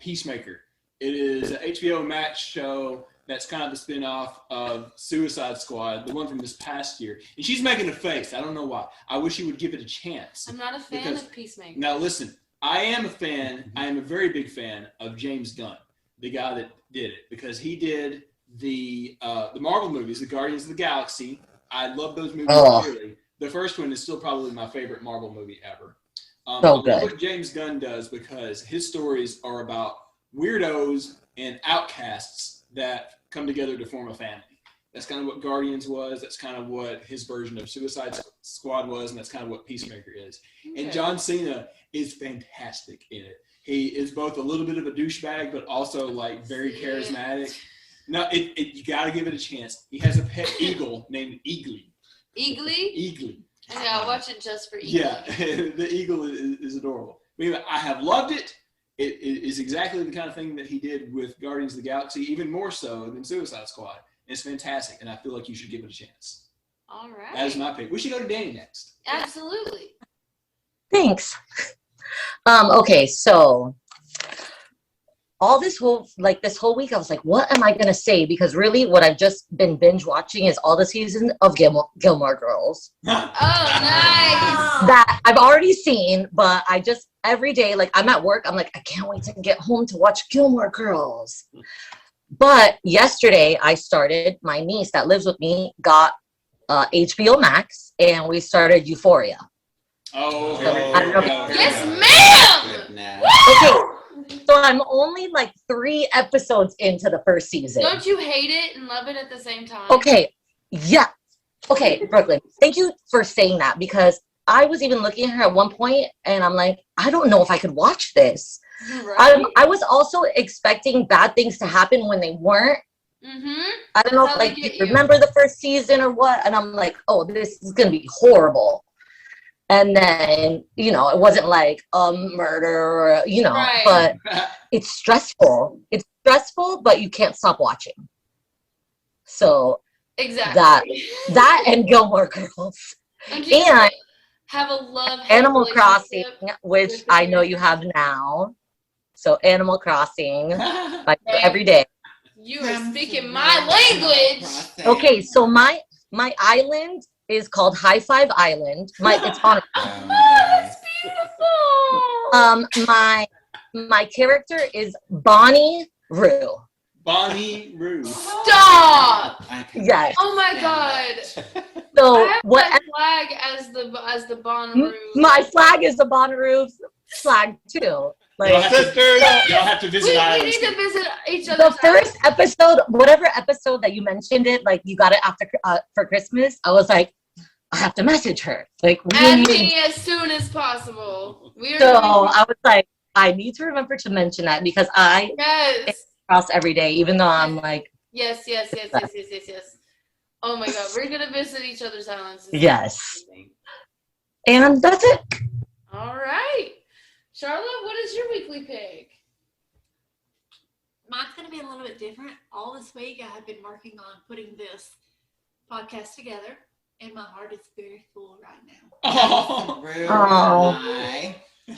Peacemaker. It is an HBO Max show that's kind of the spin-off of Suicide Squad, the one from this past year. And she's making a face. I don't know why. I wish she would give it a chance. I'm not a fan of Peacemaker. Now listen, I am a very big fan of James Gunn, the guy that did it, because he did the Marvel movies, the Guardians of the Galaxy. I love those movies dearly. The first one is still probably my favorite Marvel movie ever. I love what James Gunn does because his stories are about weirdos and outcasts that come together to form a family. That's kind of what Guardians was. That's kind of what his version of Suicide Squad was, and that's kind of what Peacemaker is. Okay. And John Cena is fantastic in it. He is both a little bit of a douchebag, but also like very charismatic. No, you got to give it a chance. He has a pet eagle named Eagly. Eagly? Eagly. Yeah, I'll watch it just for Eagly. Yeah, the eagle is adorable. I have loved it. It is exactly the kind of thing that he did with Guardians of the Galaxy, even more so than Suicide Squad. It's fantastic, and I feel like you should give it a chance. All right. That is my pick. We should go to Danny next. Absolutely. Thanks. Okay, so this whole week I was like, what am I gonna say? Because really what I've just been binge watching is all the seasons of Gilmore Girls. Oh, nice. That I've already seen, but I just every day, like I'm at work, I'm like, I can't wait to get home to watch Gilmore Girls. But yesterday my niece that lives with me got HBO Max and we started Euphoria. Oh, yes, ma'am. Okay, so I'm only like 3 episodes into the first season. Don't you hate it and love it at the same time? Okay, yeah. Okay, Brooklyn, thank you for saying that because I was even looking at her at one point and I'm like, I don't know if I could watch this. Right. I was also expecting bad things to happen when they weren't. Mm-hmm. I don't know if like you remember the first season or what, and I'm like, oh, this is gonna be horrible. And then, you know, it wasn't like a murder, you know, but it's stressful. It's stressful, but you can't stop watching. So exactly that and Gilmore Girls. And have a love Animal Crossing, which I know you have now. So Animal Crossing, like every day. You are speaking my language. Okay, so my island is called High Five Island. It's on. It's beautiful. My character is Bonnie Rue. Bonnie Rue. Stop. Yes. Oh my God. So I have my flag as the Bonnaroo. My flag is the Bonnaroo flag too. Like, y'all have to visit. We need to visit each other. The first episode, whatever episode that you mentioned it, like you got it after for Christmas. I was like, I have to message her. Like, as soon as possible. I was like, I need to remember to mention that because I cross every day, even though I'm like. Yes. Oh my God, we're gonna visit each other's islands. Yes. And that's it. All right. Charlotte, what is your weekly pick? Mine's going to be a little bit different. All this week, I have been working on putting this podcast together, and my heart is very full right now. Oh.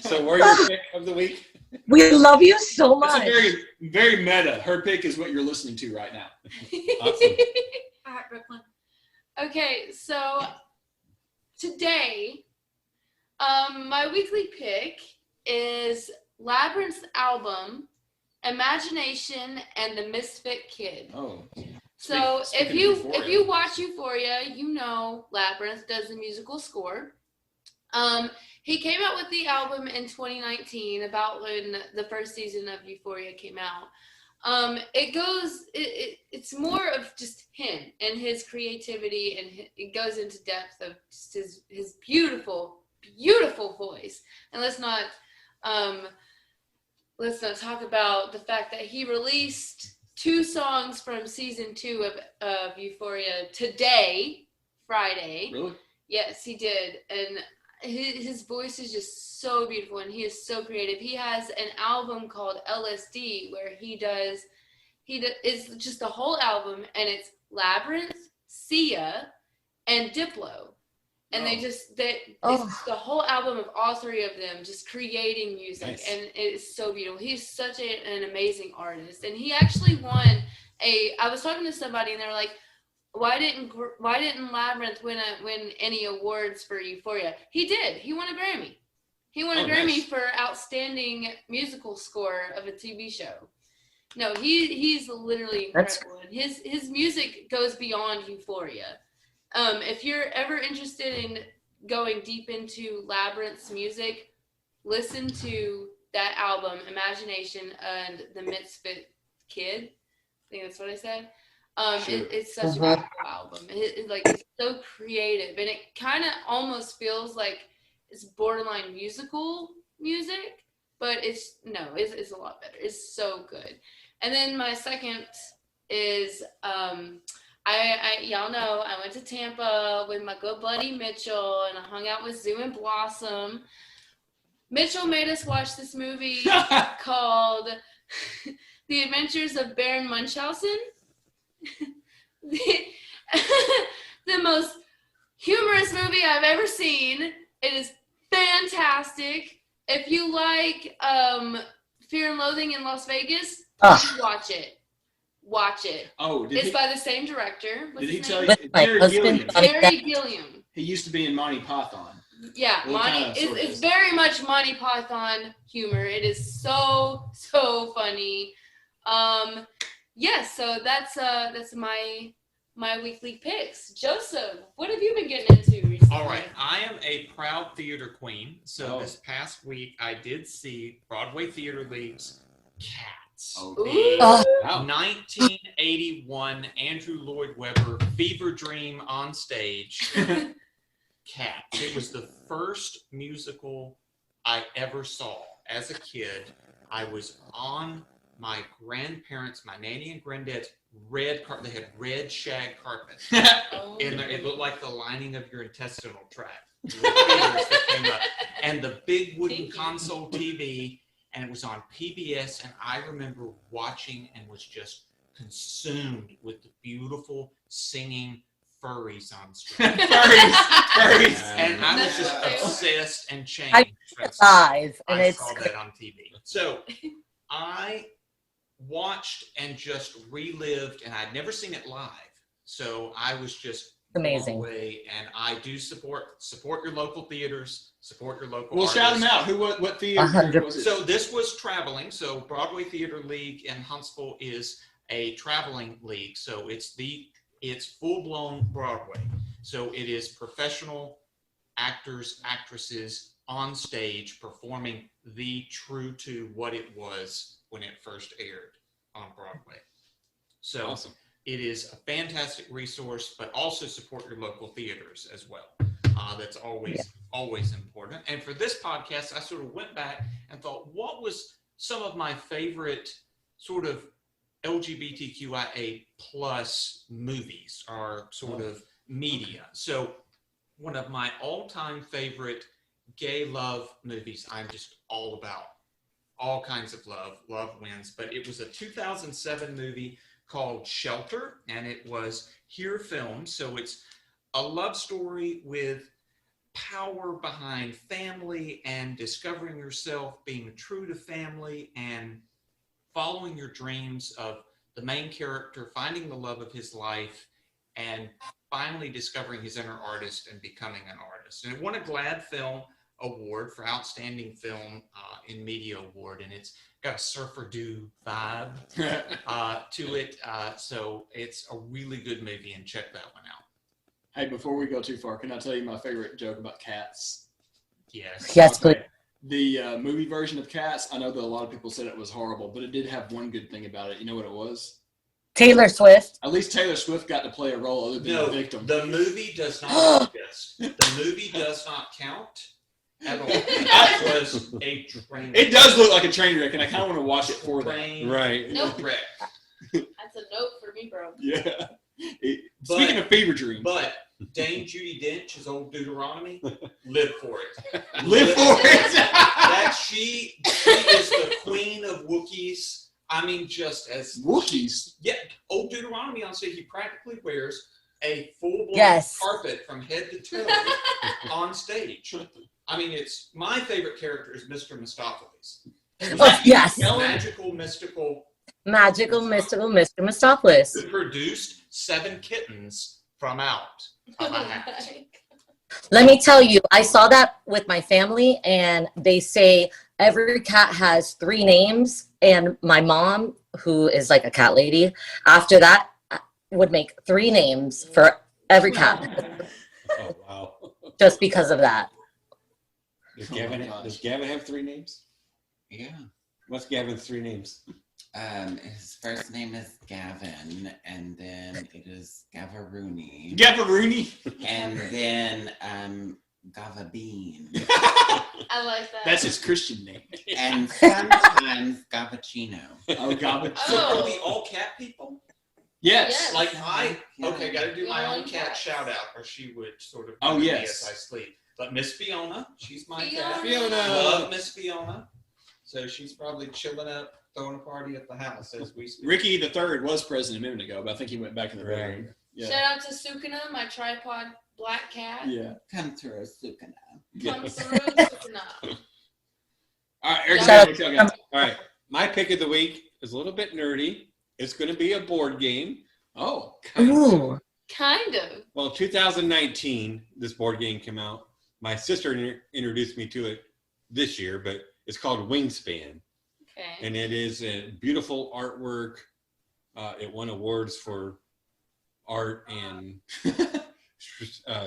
So, where's your pick of the week? We love you so much. It's a very, very meta. Her pick is what you're listening to right now. Awesome. All right, Brooklyn. Okay, so today, my weekly pick is Labyrinth's album, Imagination and the Misfit Kid. Oh. So if you watch Euphoria, you know Labyrinth does the musical score. He came out with the album in 2019, about when the first season of Euphoria came out. It's more of just him and his creativity, and it goes into depth of just his beautiful voice. And let's not talk about the fact that he released 2 songs from season 2 of Euphoria today, Friday. Really? Yes, he did. And his voice is just so beautiful, and he is so creative. He has an album called LSD where it's just a whole album, and it's Labyrinth, Sia, and Diplo. And it's the whole album of all 3 of them just creating music. Nice. And it's so beautiful. He's such an amazing artist. And he actually won I was talking to somebody, and they were like, why didn't Labyrinth win any awards for Euphoria? He did. He won a Grammy. He won a Grammy for outstanding musical score of a TV show. No, he's literally incredible. And his music goes beyond Euphoria. If you're ever interested in going deep into Labyrinth's music, listen to that album, Imagination and the Misfit Kid. I think that's what I said. It's such a beautiful album. It's so creative, and it kind of almost feels like it's borderline musical music, but it's a lot better. It's so good. And then my second is y'all know I went to Tampa with my good buddy Mitchell, and I hung out with Zoo and Blossom. Mitchell made us watch this movie called The Adventures of Baron Munchausen. The most humorous movie I've ever seen. It is fantastic. If you like Fear and Loathing in Las Vegas, watch it. Oh, it's by the same director. Did he tell you? Terry Gilliam. He used to be in Monty Python. Yeah, it's very much Monty Python humor. It is so funny. Yes, so that's my weekly picks. Joseph, what have you been getting into recently? All right, I am a proud theater queen. So this past week, I did see Broadway Theater League's Cats. 1981 Andrew Lloyd Webber fever dream on stage. Cats. It was the first musical I ever saw as a kid. I was on my grandparents, my nanny and granddad's red carpet. They had red shag carpet. Oh. In there, it looked like the lining of your intestinal tract. The theaters that came up. And the big wooden console TV, and it was on PBS, and I remember watching and was just consumed with the beautiful singing furries on screen. Furries. And I was just obsessed and changed. I live, and I it's saw that on TV. So I watched and just relived, and I'd never seen it live. So I was just amazing. blown away, and I do support your local theaters, support your local Well, artists. shout them out. What theater 100%. was it? So this was traveling. So Broadway Theater League in Huntsville is a traveling league. So it's full-blown Broadway. So it is professional actors, actresses on stage performing the true to what it was when it first aired on Broadway. So Awesome. it is a fantastic resource, but also support your local theaters as well. That's always important. And for this podcast, I sort of went back and thought, what was some of my favorite sort of LGBTQIA plus movies or sort of media? So one of my all-time favorite gay love movies, I'm just all about all kinds of love. Love wins. But it was a 2007 movie called Shelter, and it was here filmed. So it's a love story with power behind family and discovering yourself, being true to family, and following your dreams of the main character, finding the love of his life, and finally discovering his inner artist and becoming an artist. And it won a GLAAD Film Award for Outstanding Film in Media Award, and it's got a Surfer Do vibe to it. So it's a really good movie, and check that one out. Hey, before we go too far, can I tell you my favorite joke about cats? Yes. Yes, please. The movie version of Cats, I know that a lot of people said it was horrible, but it did have one good thing about it. You know what it was? Taylor Swift. At least Taylor Swift got to play a role other than the victim. The movie does not exist. The movie does not count at all. That was a train wreck. It does look like a train wreck, and I kind of want to watch it for that. Train Right. Nope. wreck. That's a note for me, bro. Yeah. Speaking of fever dreams. But Dame Judi Dench is old Deuteronomy. Live for it. Live for it. That she is the queen of Wookiees. I mean, just as Wookiees. Yeah, old Deuteronomy on stage, he practically wears a full-blown Yes. carpet from head to toe on stage. I mean, it's my favorite character is Mr. Mistopheles. Oh, yes. Magical, mystical. Magical, mystical Mr. Mistopheles. Who produced 7 kittens from out of a hat. Let me tell you, I saw that with my family, and they say every cat has 3 names, and my mom, who is like a cat lady, after that would make 3 names for every cat. Oh, wow. Just because of that. Does Gavin have 3 names? Yeah. What's Gavin's 3 names? His first name is Gavin, and then it is Gavarooney. Gavarooney. And then Gavabean. I like that. That's his Christian name. And sometimes Gavachino. Oh, Gavachino. So are we all cat people? Yes. Like okay, got to do my own cat shout out, or she would sort of Oh, me yes. as I sleep. But Miss Fiona, she's my cat. Fiona. Love Miss Fiona. So she's probably chilling up, throwing a party at the house as we speak. Ricky the Third was president a minute ago, but I think he went back in the room. Yeah. Shout out to Sukuna, my tripod black cat. Yeah. Come through, Sukana. Come through, Sukuna. All right, Eric, Shout what y'all got? All right. My pick of the week is a little bit nerdy. It's going to be a board game. Oh. Ooh. Kind of. Well, 2019, this board game came out. My sister introduced me to it this year, but it's called Wingspan. Okay. And it is a beautiful artwork. It won awards for art and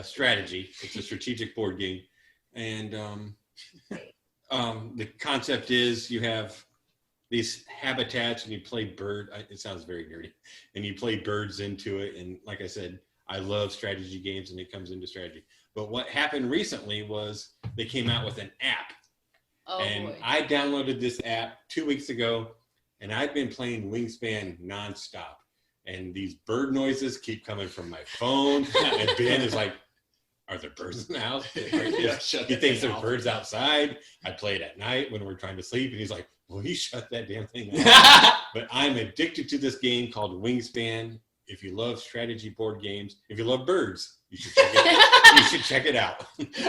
strategy. It's a strategic board game. And the concept is you have these habitats and you play bird. It sounds very nerdy. And you play birds into it. And like I said, I love strategy games and it comes into strategy. But what happened recently was they came out with an app. Oh, And boy. I downloaded this app 2 weeks ago, and I've been playing Wingspan nonstop. and these bird noises keep coming from my phone. And Ben is like, are there birds in the house? He thinks there's birds outside. I play it at night when we're trying to sleep, and he's like, well, he shut that damn thing off. But I'm addicted to this game called Wingspan. If you love strategy board games, if you love birds, you should check it, you should check it out.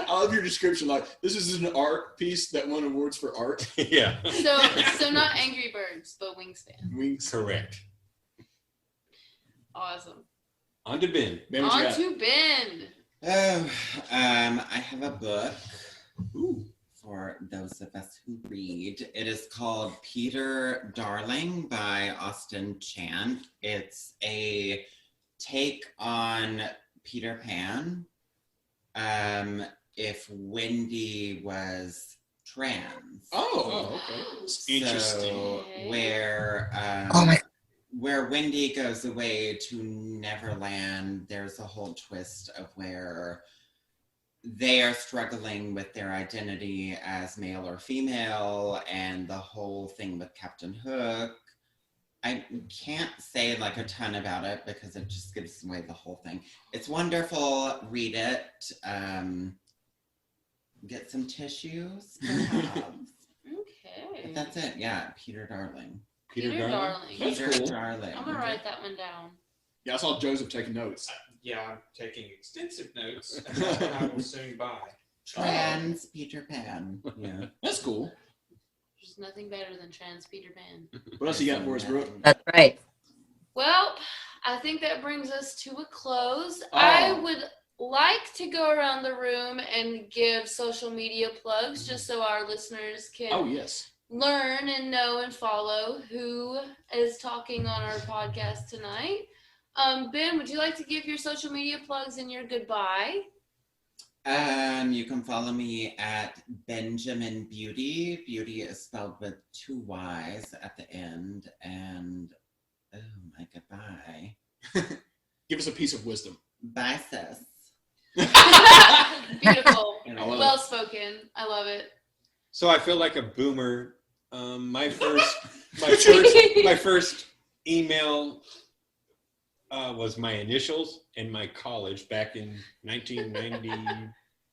I love your description. Like, this is an art piece that won awards for art. Yeah. So not Angry Birds, but Wingspan. Wings. Correct. Awesome. On to Ben. On to Ben. Oh, I have a book for those of us who read. It is called Peter Darling by Austin Chan. It's a take on Peter Pan. If Wendy was trans. Oh, okay. Interesting. So where where Wendy goes away to Neverland, there's a whole twist of where they are struggling with their identity as male or female, and the whole thing with Captain Hook. I can't say like a ton about it because it just gives away the whole thing. It's wonderful. Read it. Get some tissues, perhaps. Okay. But that's it. Yeah, Peter Darling. Peter Darling. That's Peter cool. Darling. I'm gonna write that one down. Yeah, I saw Joseph taking notes. Yeah, I'm taking extensive notes. And that's what I will soon buy. Trans Peter Pan. Yeah. That's cool. There's nothing better than trans Peter Pan. What else you got for us, Brooke? That's right. Well, I think that brings us to a close. Oh. I would like to go around the room and give social media plugs just so our listeners can Oh, yes. learn and know and follow who is talking on our podcast tonight. Ben, would you like to give your social media plugs and your goodbye? You can follow me at Benjamin Beauty. Beauty is spelled with 2 Y's at the end. And oh my goodbye. Give us a piece of wisdom. Bye, sis. Beautiful. I love Well spoken. I love it. So I feel like a boomer. My first email was my initials in my college back in 1990,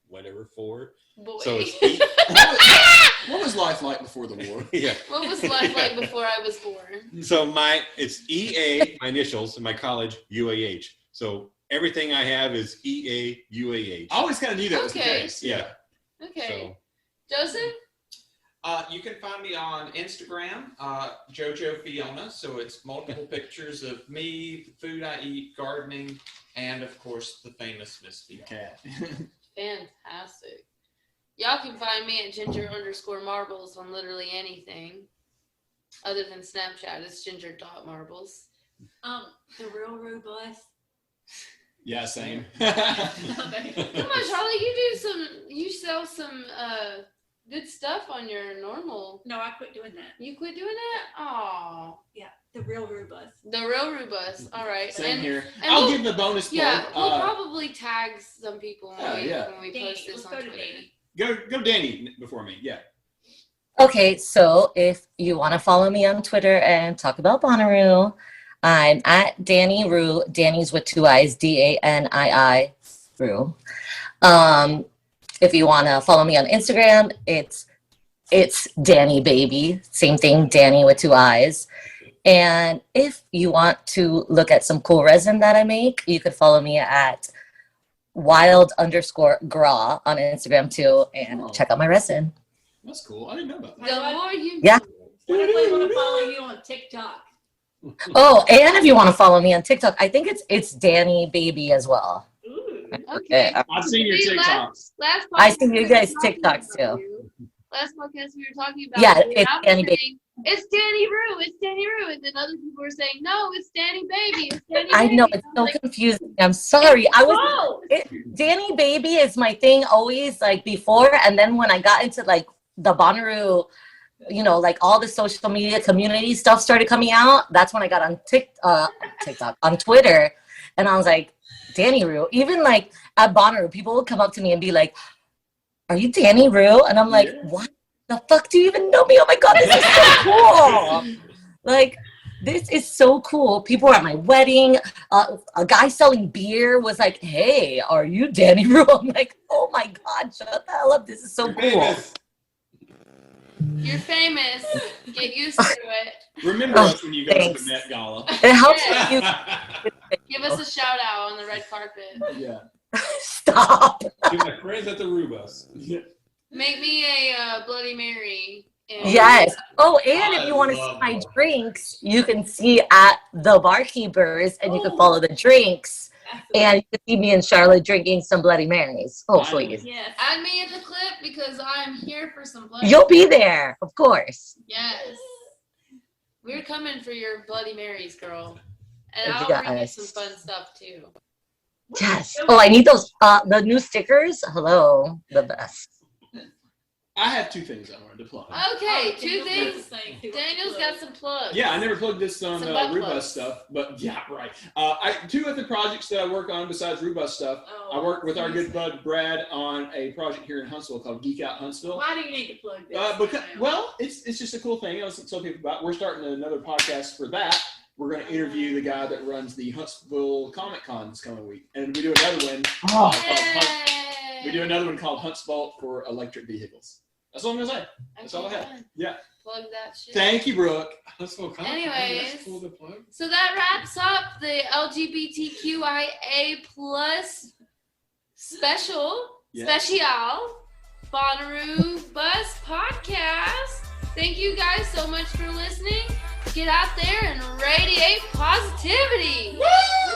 whatever, 4. Boy. So it's What was life like before the war? yeah. What was life like before I was born? So it's EA, my initials, in my college, UAH. So everything I have is EA, UAH. I always kind of knew that was the Okay. case. Yeah. Okay. Joseph? You can find me on Instagram, Jojo Fiona. So it's multiple pictures of me, the food I eat, gardening, and of course the famous Miss Fiona. Cat. Fantastic. Y'all can find me at ginger_marbles on literally anything other than Snapchat. It's ginger.marbles. The real robust. Yeah, same. Come on, Charlie, you sell some good stuff on your normal. No, I quit doing that. You quit doing that? Oh. Yeah, the real robust. The real Rubus. All right. Same here. and I'll we'll- give the bonus plug. Yeah, we'll probably tag some people when we Danny, post this let's on go to Twitter. Danny. Go Danny before me. Yeah. Okay, so if you want to follow me on Twitter and talk about Bonnaroo, I'm at Danny Rue. Danny's with 2 I's, DANII Rue. If you want to follow me on Instagram, it's Danny Baby. Same thing, Danny with 2 I's. And if you want to look at some cool resin that I make, you could follow me at wild_gra on Instagram too, and check out my resin. That's cool. I didn't know about that. The more you Yeah. What if we want to follow you on TikTok? Oh, and if you want to follow me on TikTok, I think it's Danny Baby as well. Ooh. Okay. I've seen your See, TikToks. Last I podcast see you we were guys' talking TikToks about too. you. Last podcast we were talking about Yeah, you, and it's I was Danny Baby. saying, it's Danny Rue, it's Danny Rue, and then other people were saying, no, it's Danny Baby, it's Danny I Baby. know And it's I so was like, confusing. I'm sorry. I was oh, Danny Baby is my thing always, like before, and then when I got into like the Bonnaroo, you know, like all the social media community stuff started coming out. That's when I got on TikTok, on Twitter, and I was like, Danny Rue. Even like at Bonnaroo, people would come up to me and be like, "Are you Danny Rue?" And I'm like, "What the fuck? Do you even know me? Oh my god, this is so cool!" Like, This is so cool. People were at my wedding. A guy selling beer was like, "Hey, are you Danny Rue?" I'm like, "Oh my God, shut the hell up. This is so cool." You're famous. Get used to it. Remember us when you go to the Met Gala. It helps you. Give us a shout out on the red carpet. Yeah. Stop. You're my friends at the Rubus. Yeah. Make me a Bloody Mary. Yes. Oh, and if you want to see my drinks, you can see at the Barkeepers, and you can follow the drinks. And you can see me and Charlotte drinking some Bloody Marys. Oh, please. Yes. Add me in the clip because I'm here for some Bloody You'll be there, of course. Yes. We're coming for your Bloody Marys, girl. And I'll Yes. bring you some fun stuff too. Yes. Oh, I need those. The new stickers. Hello, the best. I have two things I wanted to plug. Okay, two things. Daniel's got some plugs. Yeah, I never plugged this on Some butt Rubus plugs. stuff, but yeah, right. Two other projects that I work on besides Rubus stuff. I work with our good bud Brad on a project here in Huntsville called Geek Out Huntsville. Why do you need to plug this? Well, it's just a cool thing. I was telling people about. We're starting another podcast for that. We're going to interview the guy that runs the Huntsville Comic Con this coming week, and we do another one. We do another one called Huntsville for electric vehicles. That's all I'm gonna say. That's all I have. Yeah. Plug that shit. Thank you, Brooke. Anyways, so that wraps up the LGBTQIA plus special Bonnaroo Bus podcast. Thank you guys so much for listening. Get out there and radiate positivity. Woo!